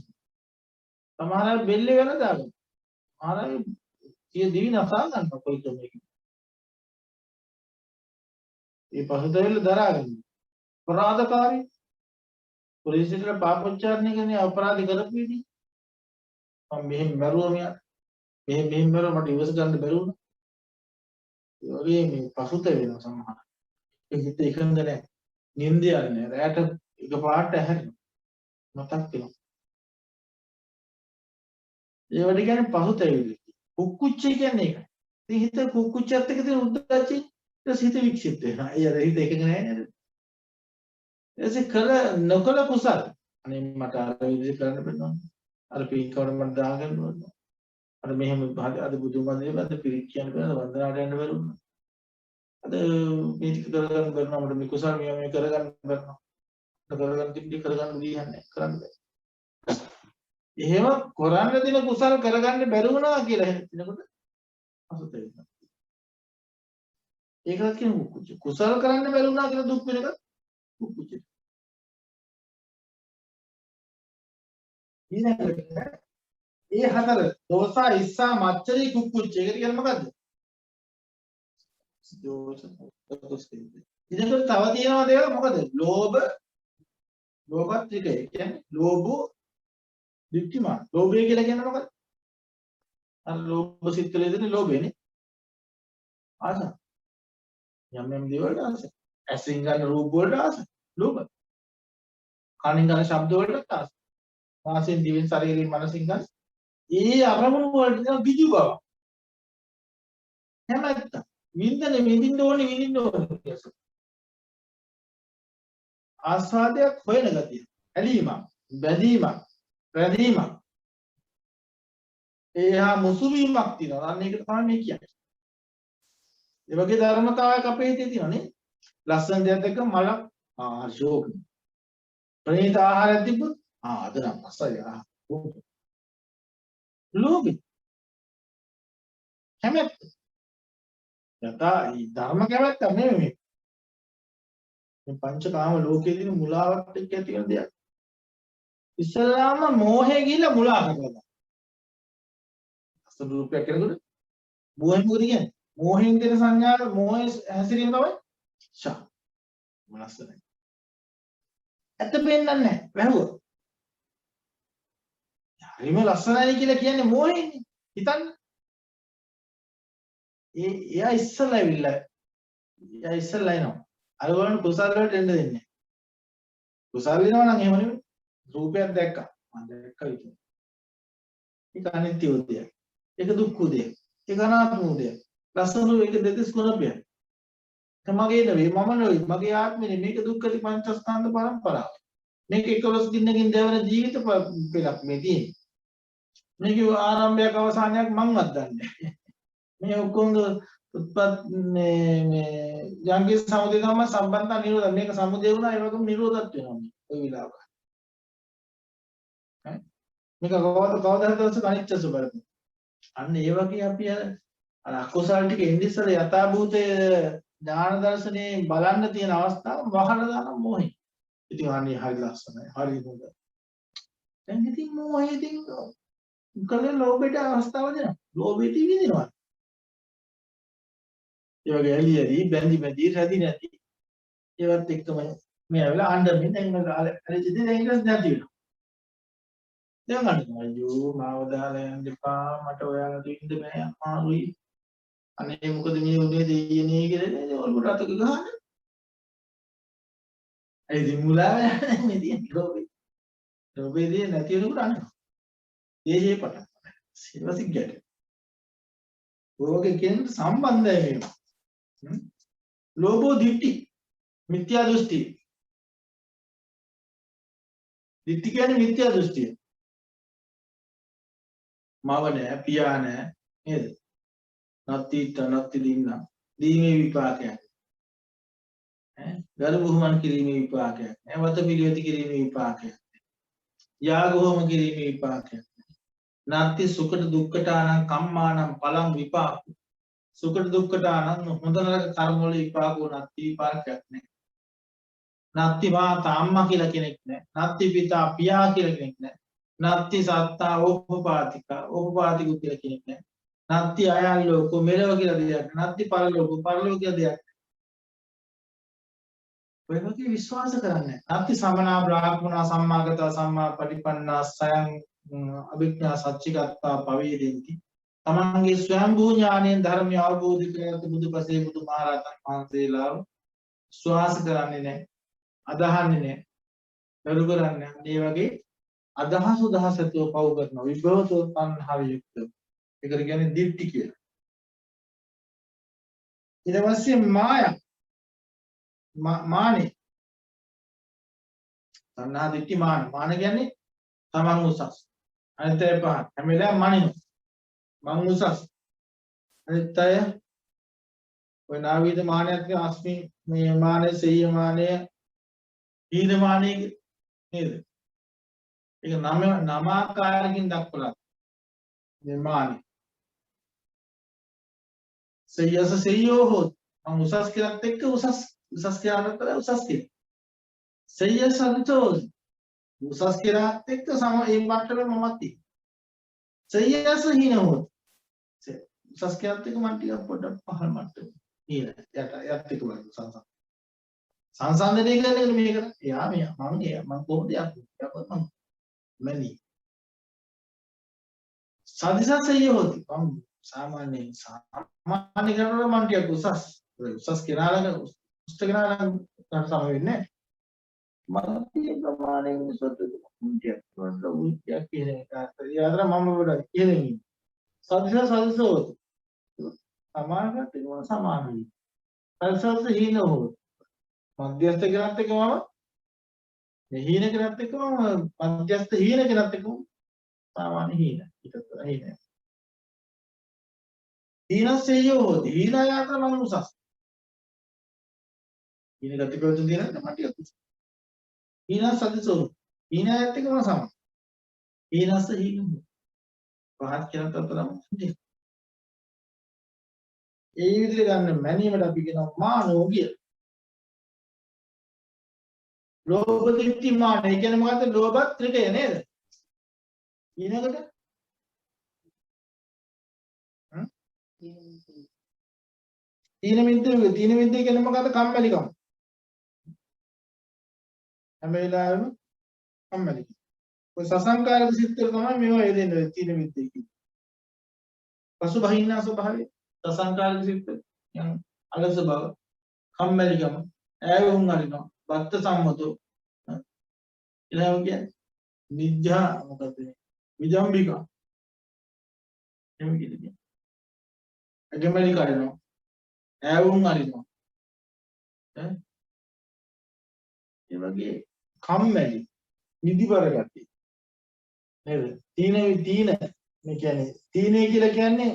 සමහර අය බෙල්ලේ වෙන දාගන්න. සමහර අය සිය දිවි නසා ගන්නවා කොයි ක්‍රමයකින්. ඒ පසුතැවිල්ල දරා ගන්න. අපරාධකාරී පොලිසියට පාපොච්චාරණය කරන අපරාධ කරපු විදිහ. මම මෙහෙම මරුවා මෙයාට. මෙහෙම මරුවා මට ඉවස ගන්න බැරි වුණා. ඒ වගේ මේ පසුතැවෙනවා සමහර. ඒ හිත එකඟ නැහැ. නිින්ද යන්නේ නැහැ. රැට එකපාරට ඇහැරෙනවා. මතක් වෙනවා. ඒවට කියන්නේ පසුතැවිලි. කුක්කුච්ච කියන්නේ ඒකයි. ඉතින් හිත කුක්කුච්චත් එක්ක තියෙන උද්දච්චය ඊට හිත වික්ෂිප්ත වෙනවා. ඒ හිත එකඟ නැහැ නේද? එසේ කළ නොකළ කුසල. අනේ මට අර විදිහට කරන්න බැන්නා. අර පින්කවල මට දාගන්න ඕන. අර මෙහෙම අද බුදුමන්දිරේ අද පිරිත් කියන්න බෑ වන්දනාවට යන්න බැරුණා. අද මේ ටික කරගන්න බැරුණා මට මේ කුසල මේ කරගන්න බැරුණා. කරගන්න තිබ්බේ කරගන්න දෙන්නේ කරන්න බෑ. එහෙම කරන්න දෙන කුසල කරගන්න බැරි වුණා කියලා හිතනකොට අසුතෙන්න. ඒකත් කියන කුච්ච. කුසල කරන්න බැරි වුණා කියලා දුක් වෙන එක කුච්ච. ඊළඟට ඒ හතර දෝසා ඉස්සා මච්චරි කුක්කුච්ච. ඒකට කියන්නේ මොකද්ද? දෝෂ ඊළඟට තව තියෙනවා දේවල් මොකද? ලෝභ ත්‍රිකය. කියන්නේ ලෝභෝ දික්තිමාන. ලෝභය කියලා කියන්නේ මොකක්ද? අර ලෝභ සිත්වල දෙන ලෝභයනේ. ආස. යම් දේවල් ආස. ඇසින් ගන්න රූප වලට ආස. ලෝභ. කනින් ගන්න ශබ්ද වලට ආස. වාසයෙන් දිවෙන් ශරීරයෙන් මනසින් ගන්න. ඒ අරමුණු වලට දෙන බිජු බව. හැමත්ත. විඳින්න ඕනේ. ආස්වාදයක් හොයන ගතිය. ඇලීමක්, බැඳීමක්, රැඳීමක්. ඒහා මුසුවීමක් තියෙනවා. අන්න ඒකට තමයි මේ කියන්නේ. ඒ වගේ ධර්මතාවයක් අපේ හිතේ තියෙනනේ. ලස්සන දෙයක් දැක්ක මල ශෝක. ප්‍රණීත ආහාරයක් තිබ්බොත් අද නම් අසය. ලෝභය. කැමැත්ත. යථා ධර්ම කැමැත්ත නෙමෙයි. මේ පංචකාම ලෝකයේ තියෙන මුලාවත් එක්ක ඇති වෙන දෙයක්. ඉස්සලාම මෝහය ගිහිල්ලා මුලා කරලා. අසල රූපයක් කෙනෙකුට මෝහය මොකද කියන්නේ? මෝහයෙන් දෙන සංඥාව මෝහය හැසිරීම තමයි ෂා. මනස නැහැ. ඇත්ත පේන්නන්නේ නැහැ. වැහුවා. හරිම ලස්සනයි කියලා කියන්නේ මෝහයෙන්නේ. හිතන්න. එයා ඉස්සලා ඇවිල්ලා. එයා ඉස්සලා එනවා. අර වань කුසල වලට එන්න දෙන්නේ නැහැ. කුසල වෙනවා නම් එහෙම නෙමෙයි. රූපයක් දැක්කා. මම දැක්කා විතරයි. ඒක අනිත්‍ය උදයක්. ඒක දුක්ඛ උදයක්. ඒක අනාත්ම උදයක්. ලස්සන ඒක දෙතිස් කුණපිය. තමගේ නෙවෙයි මම නෙවෙයි මගේ ආත්මෙ නෙවෙයි මේක දුක්ඛති පංචස්කන්ධ පරම්පරාව. මේක 11 දිනකින් දෙවන ජීවිත පෙළක් මේ තියෙන්නේ. මේක ආරම්භයක් අවසානයක් මංවත් දන්නේ නැහැ. මේ ඔක්කොම උත්පත් මේ යම්කි සමුදය තමයි සම්බන්ධ නිරෝධ මේක සමුදය වුණා ඒ වගේම නිරෝධත් වෙනවා මේ ওই විලාක. මේක කවදාද දවසක අනිත්‍ය ස්වභාවය. අන්න ඒ වගේ අපි අර අකුසල් ටික ඉන්දිස්සල යථාභූතයේ ඥාන දර්ශනේ බලන්න තියෙන අවස්ථාව වහලා දාන මොහේ. ඉතින් අනේ හරි ලස්සනයි. හරි හොඳයි. දැන් ඉතින් මොහේ ඉතින් කලේ ලෝභයට අවස්ථාව දෙනවා. ලෝභයට විඳිනවා. ඒ වගේ ඇලි බැඳි රැදි නැති. ඒවත් එක්කම මේ ඇවිල්ලා අඬමින් දැන් ඇලිදී දැන් ඊට නැති වෙනවා. දැන් අඬනවා අයියෝ මාව දාලා යන්න එපා මට ඔයාලට ඉන්න බෑ අමාරුයි. අනේ මොකද මේ උනේ දෙයියනේ කියලා ඔල්පොට අතක ගහන. ඒ ඉතින් මුලා මේ තියෙන ලෝභේ. ලෝභේ නැති වෙනකොට අඬනවා. ඒහේ පටන් ගන්නවා. සිවසික් ගැට. ඔයගේ කියන සම්බන්ධය මේවා. ලෝභෝ දිට්ඨි මිත්‍යා දෘෂ්ටි. දිට්ඨි කියන්නේ මිත්‍යා දෘෂ්ටිය. මව නැහැ පියා නැහැ නේද? නත්ති දින්න දීමේ විපාකයක්. ගරු බුහුමන් කිරීමේ විපාකයක්. වත පිළිවෙත කිරීමේ විපාකයක්. යාග හෝම කිරීමේ විපාකයක්. නත්ති සුඛට දුක්ඛටානං කම්මානං පලං විපාක. සුඛට දුක්ඛටානං හොඳ නරක කර්ම වල විපාකෝ නත්ති විපාකයක් නැහැ. නත්ති මාතා අම්මා කියලා කෙනෙක් නැහැ. නත්ති පිතා පියා කියලා කෙනෙක් නැහැ. නත්ති සත්තා ඕපපාතිකා ඕපපාතික කියලා කියන්නේ නත්ති අයන් ලෝකෝ මෙලව කියලා දෙයක් නත්ති පරලෝකෝ පරලෝක කියලා දෙයක් ඔය වගේ විශ්වාස කරන්නේ නත්ති සමනා බ්‍රාහ්මනා සම්මාගත සම්මා පටිපන්නා සයන් අභිඥා සච්චිකත්තා පවේදෙන්ති තමන්ගේ ස්වයංභූ ඥාණයෙන් ධර්මය අවබෝධ කරගත් බුදුපසේ බුදුමහරහතන් වහන්සේලා විශ්වාස කරන්නේ නැහැ අදහන්නේ නැහැ දරු කරන්නේ ඒ වගේ අදහස් උදහසතෝ පව කරනවා විභවතෝ තණ්හාව යුක්තව ඒකට කියන්නේ දිට්ඨි කියලා ඊට පස්සේ මායා මානෙ තණ්හා දිට්ඨි මාන කියන්නේ තමන් උසස් අනිත් අය පහත් හැම වෙලාවෙම මනිනු මං උසස් අනිත් අය ඔය නාවීද මානයත් අස්මි මේ මානෙ සෙය්‍ය මානය හීන මානය නේද ඒක නමාකාරකින් දක්වලා මේ මානෙ සෙය්‍යස සෙය්‍යෝ හොත් මං උසස් කියලාත් එක්ක උසස් කියලාත් උසස් කියන සෙය්‍යස අනිතෝ උසස් කියලාත් එක්ක සම ඒ මට්ටමේ මමත් සෙය්‍යස හීන හොත් උසස් කියලාත් එක්ක මම ටිකක් පොඩ්ඩක් පහළ මට්ටමේ හීන යට එක වගේ සංසන්දනය කරන්නේ මේකට එයා මම කොහොමද යන්නේ මැනි සාධිසසය හොති මම සාමාන්‍ය කරනවා මම ටිකක් උසස් කෙනාලා උස්ත කෙනාලා සම වෙන්නේ මම තියෙන ප්‍රමාණය මිනිස්සුන්ට ටිකක් වඩා උත්‍යක් කියන එක යාතර මම වඩා කියන්නේ සාධිසස හොති සමානකට ඒක සමානයි සාධිසස හීන හොති මධ්‍යස්ථ කෙනත් එක්කම මේ හීන කෙනත් එක්කම මධ්‍යස්ථ හීන කෙනත් එක්කම සාමාන්‍ය හීන ඊටතර හීන හීනසෙයෝ හොති හීන යාත්‍ර මම උසස් හීන ගති ප්‍රවෘත්ති දිනන මට උසස් හීන සදිසෝ හීන යාත් එක්කම සම හීනස හීන පහත් කෙනත් අතරම ඒ විදිහට ගන්න මැනීමට අපි කියනවා මානෝ කියලා ලෝභ දිට්ඨි මාන ඒ කියන්නේ මොකද්ද ලෝභ ත්‍රිකය නේද ඊනකට තීන මිද්දේ කියන්නේ මොකද්ද කම්මැලිකම හැම වෙලාවෙම කම්මැලි ඔය සසංකාරික සිත් වල තමයි මේවා එදෙන්නේ තීන මිද්දේ කියන්නේ පසුබහින්න ස්වභාවය සසංකාරික සිත් යන අලස බව කම්මැලිකම ඈවුම් අරිනවා බත්ත සම්මතෝ ඊළඟ කියන්නේ නිජ්ජා මොකද විජම්බිකා එහෙම කියන්නේ අගමැලි කරනවා ඈවුම් අරිනවා ඒ වගේ කම්මැලි නිදිබර ගතිය නේද තීන මේ කියන්නේ තීනේ කියලා කියන්නේ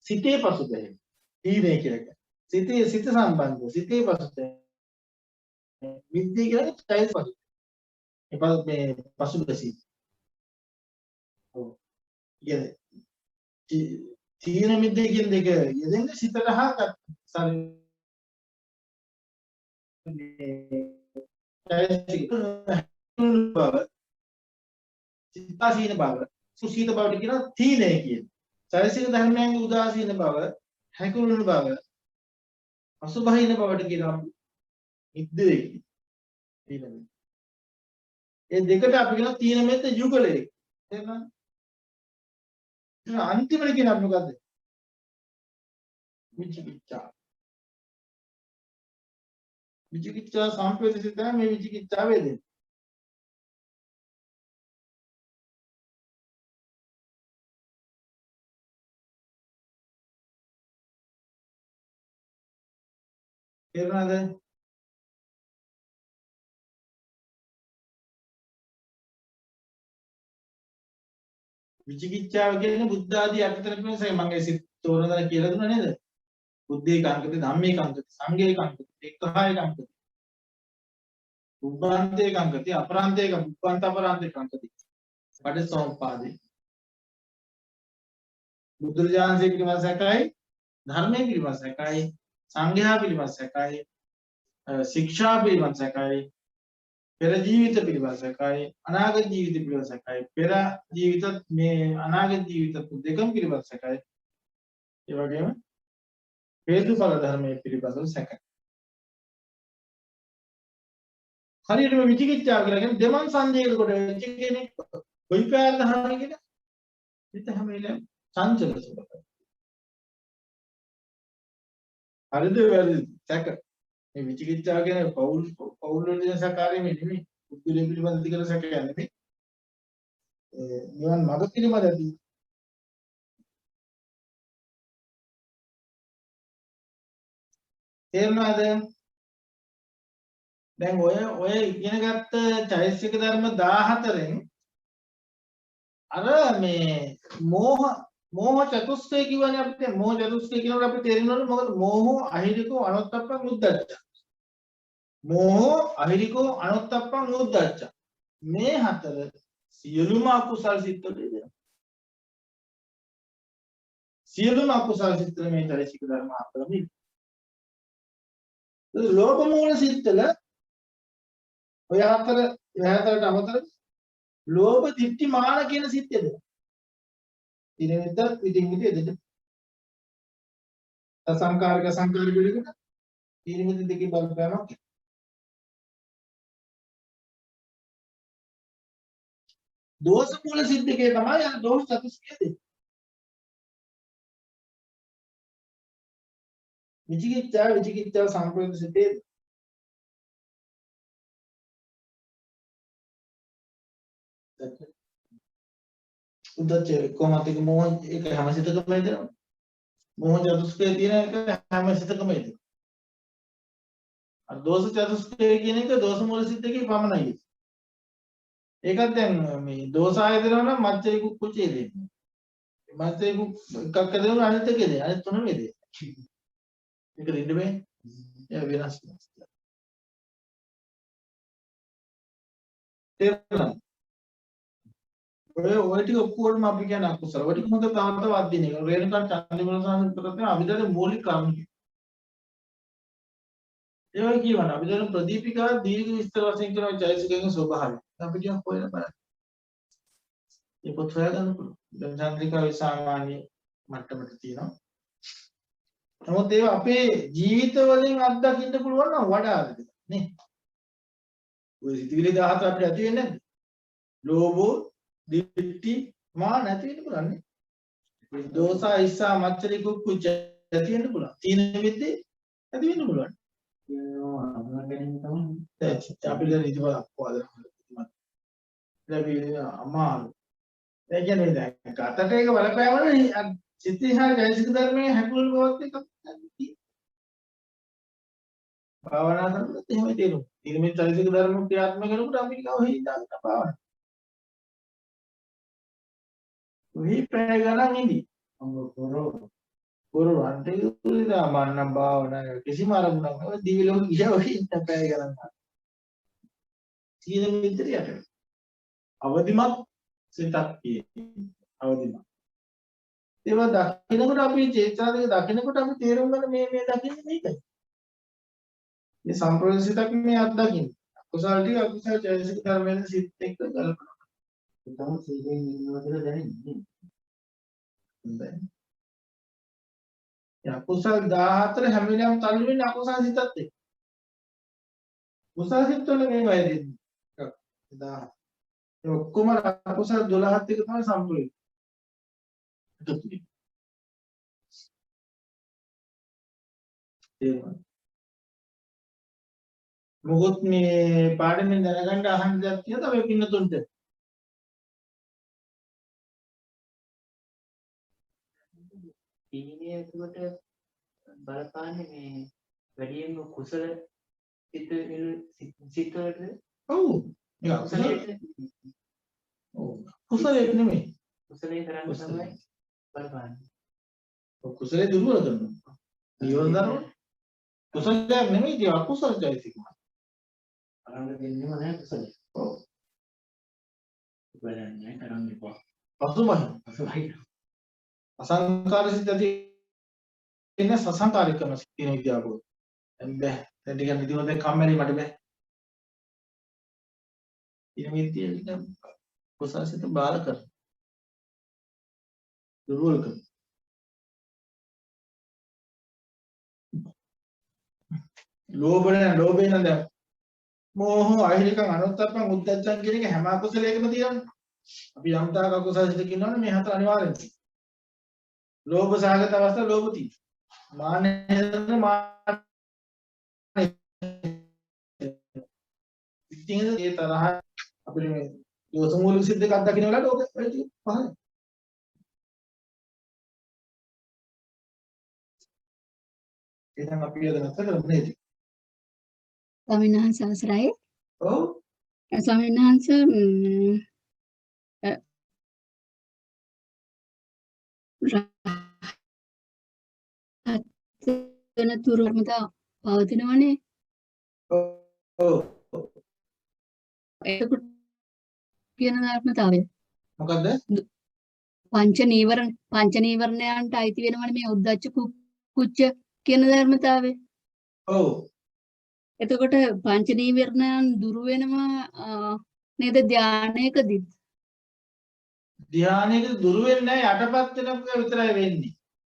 සිතේ පසුබැසීම තීනේ කියලා කියන්නේ සිත සම්බන්ධව සිතේ පසුබැසීම මිද්දේ කියන්නේ චෛත පසුබැසීම මේ පසුබැසීම ඔව් කියන්නේ තීන මිද්දේ කියන දෙක යෙදෙන්නේ සිතට හා බව සිතාසීන බව සුසීත බවට කියන තීනේ කියන චෛතසික ධර්මයන්ගේ උදාසීන බව හැකුළුණු බව අසුභහින බවට කියනවා මිද්දේ කියන ඒ දෙකට අපි කියන තීන මෙද්ද යුගලයේ තේරුණාද අන්තිමට කියන අපි මොකද්ද විචිකිච්ඡා සම්පේතිත තමයි මේ විචිකිච්ඡා වේදේ තේරුණාද විචිකිච්ඡාව කියන්නේ බුද්ධ ආදී අර්ථතර වෙනසයි මම ඒ සිත් තෝරනදා කියලා දුන්නා නේද බුද්ධේ කාංකති ධම්මේ කාංකති සංඝේ කාංකති එක්කහාය කාංකති උප්පන්තේ කාංකති අපරාන්තේ කාංකති උප්පන්ත අපරාන්තේ කාංකති පටිච්චසමුප්පාදේ බුදුරජාණන් ශ්‍රී පිළිබඳ සැකයි ධර්මයේ පිළිබඳ සැකයි සංඝයා පිළිබඳ සැකයි ශික්ෂා පිළිබඳ සැකයි පෙර ජීවිත පිළිබඳ සැකයි අනාගත ජීවිත පිළිබඳ සැකයි පෙර ජීවිතත් මේ අනාගත ජීවිතත් දෙකම පිළිබඳ සැකයි ඒ වගේම හේතුඵල ධර්මයේ පිළිබඳව සැකයි හරියටම විචිකිච්ඡාව කියලා කියන්නේ දෙමන් සංදේශ කොට වෙච්ච කෙනෙක් කොයි පැයද හරි කියලා හිත හැම වෙලේම චංචල ස්වභාවය හරිද වැරදිද සැක මේ විචිකිච්ඡාව කියන්නේ පෞල් වලින් සැකාරයේ නෙමෙයි පුදුලේ පිළිබඳ දිගට සැකයක් නෙමෙයි නිවන් මඟ පිළිබඳ ඇති තේරුණාද දැන් ඔය ඉගෙන ගත්ත චෛතසික ධර්ම 14න් අර මේ මෝහ චතුස්කය කියවනේ අපිට මෝහ චතුස්කය කියනකොට අපිට තේරෙනවනේ මොකද මෝහෝ අහිරිකෝ අනොත්තප්පං උද්දච්ච මෝහෝ අහිරිකෝ අනොත්තප්පං උද්දච්ච මේ හතර සියලුම අකුසල් සිත්වලද සියලුම අකුසල් සිත්වල මේ චෛතසික ධර්ම හතරම ලෝභ මූල සිත්වල ඔය හතරට අමතරව ලෝභ දිට්ඨි මාන කියන සිත්යද ඉරිමිත විදින්ගිට එදෙද අසංකාරික සංකාරික වලකට ඉරිමිත දෙකේ බලපෑමක් දෝෂ මූල සිත් දෙකේ තමයි අර දෝෂ චතුස්කය දෙන්නේ විචිකිච්ඡා සම්ප්‍රයුක්ත සිතේ උද්දච්ච කොහොමද ඒක මොහ ඒක හැම සිතකම එදෙනවා මොහ චතුස්කය තියෙන එක හැම සිතකම එදෙනවා අර දෝෂ චතුස්කය කියන එක දෝෂ මූල සිත් දෙකේ පමණයි ඒකත් දැන් මේ දෝසාය දෙනවා නම් මච්චේ කුච්චේ දෙන්නේ මච්චේ එකක් දෙනවා අනිත් එකේ දෙන්නේ අනිත් තුනම දෙන්නේ ඒක දෙන්න බෑ ඒ වෙනස් තේරුණා ඔය ටික ඔක්කොම අපි කියන අකුසල. ඔය ටික මොකද තාමත් වදින එක. රේණුකන් චන්දිමල සංස්කෘතයෙන් අභිධර්ම මූලික කර්ම. ඒ වගේ කියවන අභිධර්ම ප්‍රදීපිකා දීර්ඝ විස්තර වශයෙන් කරන චෛතසිකයේ ස්වභාවය. අපි ටිකක් හොයලා බලන්න. මේ පොත් හොයාගන්න පුළුවන්. දැන් චන්ද්‍රිකා විසාමාන්‍ය මට්ටමට තියෙනවා. නමුත් ඒක අපේ ජීවිත වලින් අත්දකින්න පුළුවන් නම් වඩාද නේ. ඔය සිතිවිලි 17 අපිට ඇති වෙන්නේ නැද්ද? ලෝභෝ දිට්ඨි මා නැති වෙන්න පුළුවන් නේ. දෝසා ඉස්සා මච්චරි කුච්ච ඇති වෙන්න පුළුවන්. තීන විද්දේ ඇති වෙන්න පුළුවන්. ඒවා අඳුනගන්න තමයි. අපිට ඉතින් අප්පුවාද. ලැබි අමාරු. ඒ කියන්නේ දැන් කතට ඒක බලපෑමනේ සිතිහා ජයසික ධර්මයේ හැකුළු බවත් එකක් නැති. භාවනා කරනකොට එහෙම තේරුම්. ඊළඟ ජයසික ධර්ම ක්‍රියාත්මක කරනකොට අපි කව හිතාගෙන භාවනා. ඔහි පැය ගණන් ඉඳි. කොරෝ අන්තිම උදේ මන්නම් භාවනා කිසිම අරමුණක් නැව දිවි ලෝක ගියා ඔහි ඉන්න පැය ගණන්. සීල මිත්‍රියට. අවදිමත් සිතක් තියෙන්නේ. අවදිමත්. ඒවා දකින්නකොට අපි චේතනා දෙක දකින්නකොට අපි තේරුම් ගන්න මේ දකින්නේ මේකයි. මේ සම්ප්‍රදාය සිතක් මේ අත්දකින්නේ. අකුසල ටික අකුසල චෛතසික ධර්මයෙන් සිත් එක්ක ගලපනවා. ඒක තමයි සීලෙන් ඉන්නවා කියලා දැනෙන්නේ. හොඳයි. ඒ අකුසල 14 හැම වෙලාවෙම තල්ලු වෙන්නේ අකුසල සිතත් එක්ක. කුසල සිත් වල මේ වයිදෙන්නේ. 1000. ඒ ඔක්කොම අකුසල 12ත් එක්ක තමයි සම්පූර්ණ. මොකොත් මේ පාඩමෙන් දැනගන්න අහන්න දෙයක් තියෙනවද ඔය පින්නතුන්ට? ඉන්නේ එතකොට බලපාන්නේ මේ වැඩියෙන්ම කුසල සිතවලට ඔව් මේ කුසලයට ඔව් කුසලයට නෙමෙයි කුසලයේ කරන්නේ තමයි බලපාන්නේ. ඔව් කුසලයේ දුර්වල කරනවා. නියෝන ධර්ම කුසලයක් නෙමෙයි ඒ අකුසල චෛතසික. අරන් දෙන්නේම නැහැ කුසලය. ඔව් බලන්නේ කරන්නේ කොහොමද? පසුබහින අසංකාර සිත ඇති ඉන්න සසංකාරික කරන තියෙන විද්‍යාව. දැන් බෑ. දැන් ටිකක් නිදිමත කම්මැලි මට බෑ. ඉනිමිතිය කුසලසිත බාල කර දුර්වල කර ලෝභය නේද මෝහ අහිරිකම් අනුත්තප්පං උද්දච්චං කියන එක හැම අකුසලයකම තියෙනවා. අපි යම් තාක් අකුසලසිත කියනවනේ මේ හතර අනිවාර්යෙන් තියෙනවා. ලෝභ සහගත අවස්ථාව ලෝභ තියෙනවා. මාන ඉතින් ඒ තරහ අපිට මේ යොසමූලික සිද්ද එකක් දකින්න වෙලාවට ඕක ඔය ටික පහළ. එහෙනම් අපි අද නැතර නේද? ස්වාමීන් වහන්සේ අවසරයි. ඔව්. ස්වාමීන් වහන්සේ වෙන තුරුමතා පවතිනවනේ. ඔව්. ඒක කියන ධර්මතාවය. මොකද්ද? පංච නීවරණයන්ට අයිති වෙනවනේ මේ උද්දච්ච කුච්ච කියන ධර්මතාවය. ඔව්. එතකොට පංච නීවරණයන් දුරු වෙනවා නේද ධානයකදී? ධානයක දුරු වෙන්නේ නැහැ යටපත් වෙනකොට විතරයි වෙන්නේ.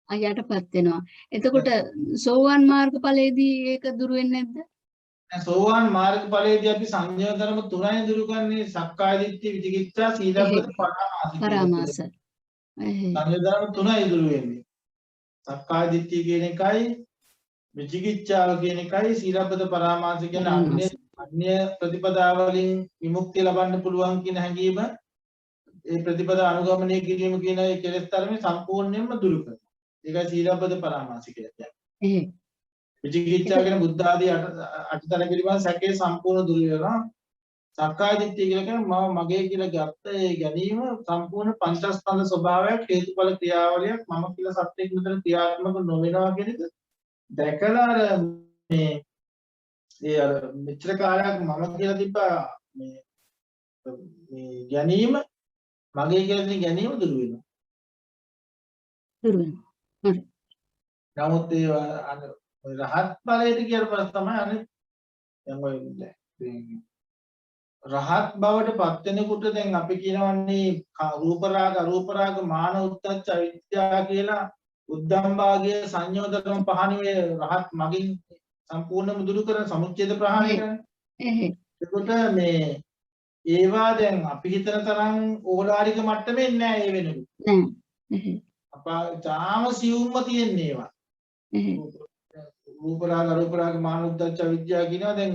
යටපත් වෙනවා. එතකොට සෝවාන් මාර්ගඵලයේදී ඒක දුරු වෙන්නේ නැද්ද? සෝවාන් මාර්ගඵලයේදී අපි සංයම ධර්ම තුනයි දුරු කරන්නේ සක්කාය දිට්ඨි විචිකිච්ඡා සීලබ්බත පරාමාස. සංයම ධර්ම තුනයි දුරු වෙන්නේ. සක්කාය දිට්ඨිය කියන එකයි විචිකිච්ඡාව කියන එකයි සීලබ්බත පරාමාස කියන අන්‍ය ප්‍රතිපදාවලින් විමුක්තිය ලබන්න පුළුවන් කියන හැඟීම ඒ ප්‍රතිපදා අනුගමනය කිරීම කියන ඒ කෙලෙස් ධර්ම සම්පූර්ණයෙන්ම දුරු කරනවා. ඒකයි සීලබ්බත පරාමාස කියලා කියන්නේ. විචිකිච්ඡා කියන බුද්ධ ආදී අටතන පිළිබඳ සැකේ සම්පූර්ණ දුරු වෙනවා. සක්කාය දිට්ඨිය කියලා කියන්නේ මගේ කියලා ගත්ත ඒ ගැනීම සම්පූර්ණ පංචස්කන්ධ ස්වභාවයක් හේතුඵල ක්‍රියාවලියක් මම කියලා සත්‍යයක් මෙතන ක්‍රියාත්මක නොවෙනවා කියන එක දැකලා අර මේ ඒ අර මෙච්චර කාලයක් මම කියලා තිබ්බ මේ ගැනීම මගේ කියලා තියෙන ගැනීම දුරු වෙනවා. දුරු වෙනවා. හරි. නමුත් ඒ රහත් ඵලයට කියන පස්ස තමයි අනිත් දැන් ඔය රහත් බවට පත් වෙනකොට දැන් අපි කියනවන්නේ රූප රාග අරූප රාග මාන උද්දච්ච අවිද්‍යාව කියලා උද්දම් භාගයේ සංයෝධකම පහණියේ රහත් මගින් සම්පූර්ණයෙන්ම දුරු කරන සමුච්ඡේද ප්‍රහාණය කරන්නේ. ඒකට මේ ඒවා දැන් අපි හිතන තරම් ඕලාරික මට්ටමේ නෑ ඒ වෙනකොට. නෑ. අපා තාම සියුම්ම තියෙන්නේ ඒවා. රූප රාග අරූප රාග මාන උද්දච්ච අවිද්‍යාව කියනවා දැන්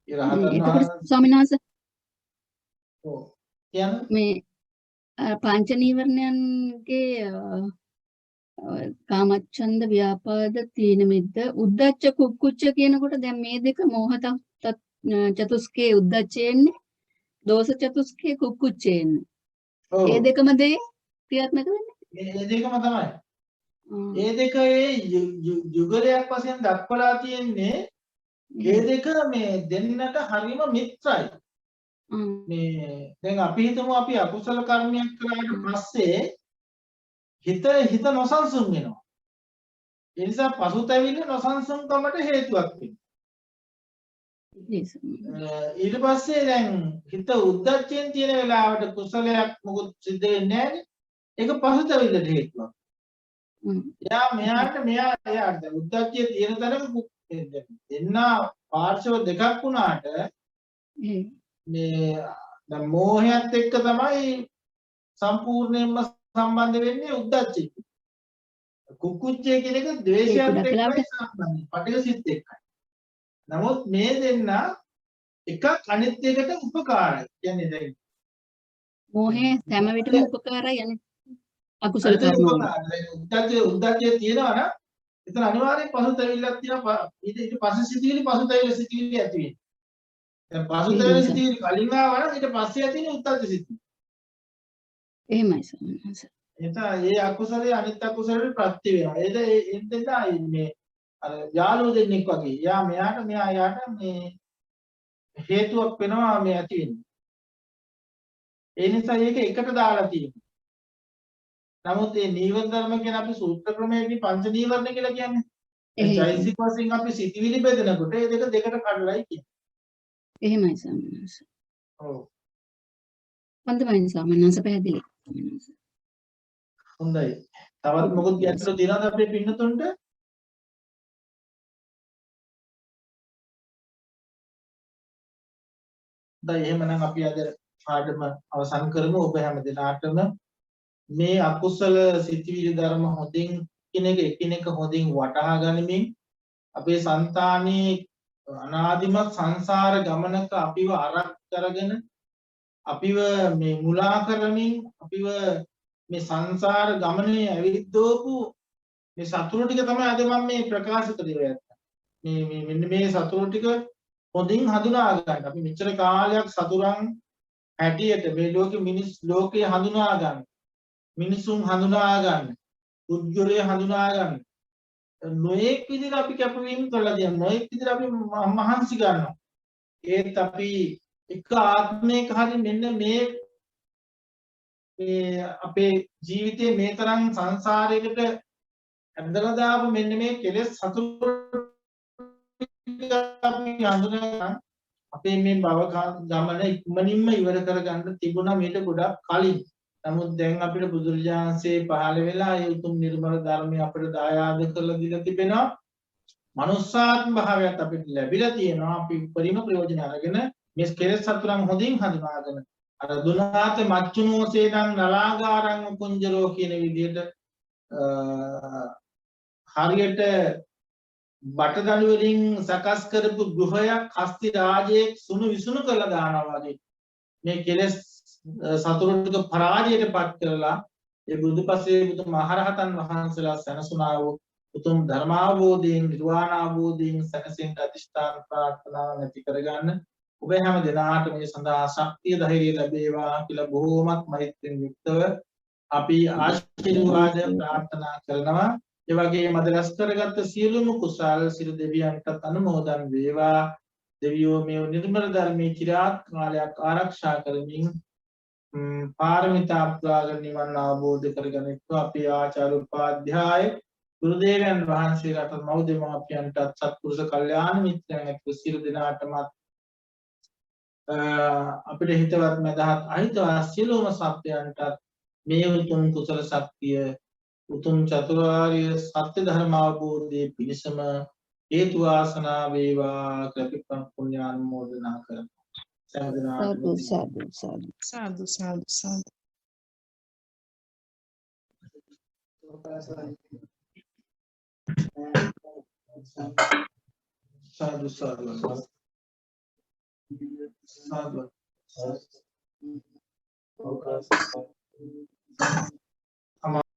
ඒ රහතන් වහන්සේ ස්වාමීන් වහන්සේ ඔව් කියන්නේ මේ පංච නීවරණයන්ගේ කාමච්ඡන්ද ව්‍යාපාද තීන මිද්ද උද්දච්ච කුක්කුච්ච කියනකොට දැන් මේ දෙක මෝහත චතුස්කේ උද්දච්චයෙන්නේ දෝෂ චතුස්කේ කුක්කුච්චයෙන්නේ. ඒ දෙකම දේ ක්‍රියාත්මක වෙන්නේ. මේ දෙකම තමයි. ඒ දෙක ඒ යුගලයක් වශයෙන් දක්වලා තියෙන්නේ ඒ දෙක මේ දෙන්නට හරිම මිත්‍රයි. මේ දැන් අපි හිතමු අපි අකුසල කර්මයක් කළාට පස්සේ හිත නොසන්සුන් වෙනවා. ඒ නිසා පසුතැවිල්ල නොසන්සුන්කමට හේතුවක් වෙනවා. ඊට පස්සේ දැන් හිත උද්දච්චයෙන් තියෙන වෙලාවට කුසලයක් මොකුත් සිද්ධ වෙන්නේ නැහැ. ඒක පසුතැවිල්ලට හේතුවක්. එයාට උද්දච්චයේ තියෙන තරම දෙන්න පාර්ශව දෙකක් වුණාට මේ දැන් මෝහයත් එක්ක තමයි සම්පූර්ණයෙන්ම සම්බන්ධ වෙන්නේ උද්දච්චය. කුක්කුච්චය කියන එක ද්වේෂයත් එක්කයි සම්බන්ධයි. පටිඝ සිත් එක්කයි. නමුත් මේ දෙන්න එකක් අනිත් එකට උපකාරයි. කියන්නේ දැන් මෝහේ හැම විටම උපකාරයි යන්නේ. අකුසල කර්ම උද්දච්චය තියෙනවා නම් එතන අනිවාර්යෙන් පසුතැවිල්ලක් තියෙනවා. ඊට පස්සේ සිටිවිලි පසුතැවිල්ල සිටිවිලි ඇති වෙනවා. දැන් පසුතැවිලි සිටිවිලි කලින් ආවා නම් ඊට පස්සේ ඇති වෙන උද්දච්ච සිටිවිලි. එහෙමයි සමහරවිට. එතන ඒ අකුසලයේ අනිත් අකුසලවල ප්‍රත්‍ය වෙනවා. එතෙන්ද මේ අර යාළුවෝ දෙන්නෙක් වගේ. යා මෙයාට මෙයා යාට මේ හේතුවක් වෙනවා මේ ඇති වෙන්නේ. ඒ නිසා ඒක එකට දාලා තියෙනවා. නමුත් මේ නීවරණ ධර්ම කියන අපි සූත්‍ර ක්‍රමයේදී පංච නීවරණ කියලා කියන්නේ. ඒ චෛසික වශයෙන් අපි සිතිවිලි බෙදනකොට ඒ දෙක දෙකට කඩලායි කියන්නේ. එහෙමයි සමහරවිට. ඔව්. හොඳයි ස්වාමීන් වහන්සේ පැහැදිලි. ස්වාමීන් වහන්සේ. හොඳයි. තවත් මොකද ගැටලු තියෙනවද අපේ පින්නතුන්ට? දැන් එහෙමනම් අපි අද පාඩම අවසන් කරමු. ඔබ හැම දිනාටම මේ අකුසල සිතිවිලි ධර්ම හොඳින් එකිනෙක හොඳින් වටහා ගනිමින් අපේ సంతානයේ අනාදිමත් සංසාර ගමනක අපිව අරක් කරගෙන අපිව මේ මුලා කරමින් අපිව මේ සංසාර ගමනේ ඇවිද්දෝපු මේ සතුරු ටික තමයි අද මම මේ ප්‍රකාශ කරේ. මේ මෙන්න මේ සතුරු ටික හොඳින් හඳුනා ගන්න. අපි මෙච්චර කාලයක් සතුරන් හැටියට මේ ලෝකේ හඳුනා ගන්න. මිනිසුන් හඳුනා ගන්න. පුද්ගලය හඳුනා ගන්න. නොඑක් විදිහට අපි කැපවීම කළා කියන නොඑක් විදිහට අපි මහන්සි ගන්නවා. ඒත් අපි එක ආත්මයක හරි මෙන්න මේ අපේ ජීවිතේ මේ තරම් සංසාරයකට ඇදලා දාපු මෙන්න මේ කෙලෙස් සතුරු අපි හඳුනා අපේ මේ භව ගමන ඉක්මනින්ම ඉවර කරගන්න තිබුණා මේට ගොඩක් කලින්. නමුත් දැන් අපිට බුදුරජාණන්සේ පහළ වෙලා ඒ උතුම් නිර්මල ධර්මය අපිට දායාද කරලා දීලා තිබෙනවා. මනුස්සාත්ම භාවයත් අපිට ලැබිලා තියෙනවා. අපි උපරිම ප්‍රයෝජන අරගෙන මේ කෙලෙස් සතුරන් හොඳින් හඳුනාගෙන අර දුනාත මච්චුනෝ සේනං නලාගාරං කුංජරෝ කියන විදිහට හරියට බටදළු වලින් සකස් කරපු ගෘහයක් හස්ති රාජයේ සුණු විසුණු කරලා දානවා වගේ මේ කෙලෙස් සතුරු ටික පරාජයට පත් කරලා ඒ බුදුපසේ බුදු මහරහතන් වහන්සේලා සැනසුණා වූ උතුම් ධර්මාවබෝධයෙන් නිර්වාණ අවබෝධයෙන් සැනසෙන්න අධිෂ්ඨාන ප්‍රාර්ථනාව නැති කරගන්න ඔබ හැම දිනාට මේ සඳහා ශක්තිය ධෛර්යය ලැබේවා කියලා බොහෝමත් මෛත්‍රියෙන් යුක්තව අපි ආශිර්වාද ප්‍රාර්ථනා කරනවා. ඒ වගේම අද රැස් කරගත්ත සියලුම කුසල් සියලු දෙවියන්ට අනුමෝදන් වේවා. දෙවියෝ මේ නිර්මල ධර්මයේ চিරාත් කාලයක් ආරක්ෂා කරමින් පාරමිතා පුරාගෙන නිවන් අවබෝධ කරගනිත්වා. අපේ ආචාර්ය උපාධ්‍යාය ගුරු දේවයන් වහන්සේලාට මෞදෙමාපියන්ට සත්පුරුෂ කල්යාණ මිත්‍රයන් එක්ක සියලු දෙනාටම අපිට හිතවත් මදහත් අහිතවත් සියලුම සත්‍යයන්ට මේ උතුම් කුසල ශක්තිය උතුම් චතුරාර්ය සත්‍ය ධර්ම අවබෝධයේ පිණසම හේතු වාසනා වේවා කියලා පුණ්‍යානුමෝදනා කරමු. සාදු සාදු සාදු Sadhu, sadhu, sadhu. සාදු සාදු සාදු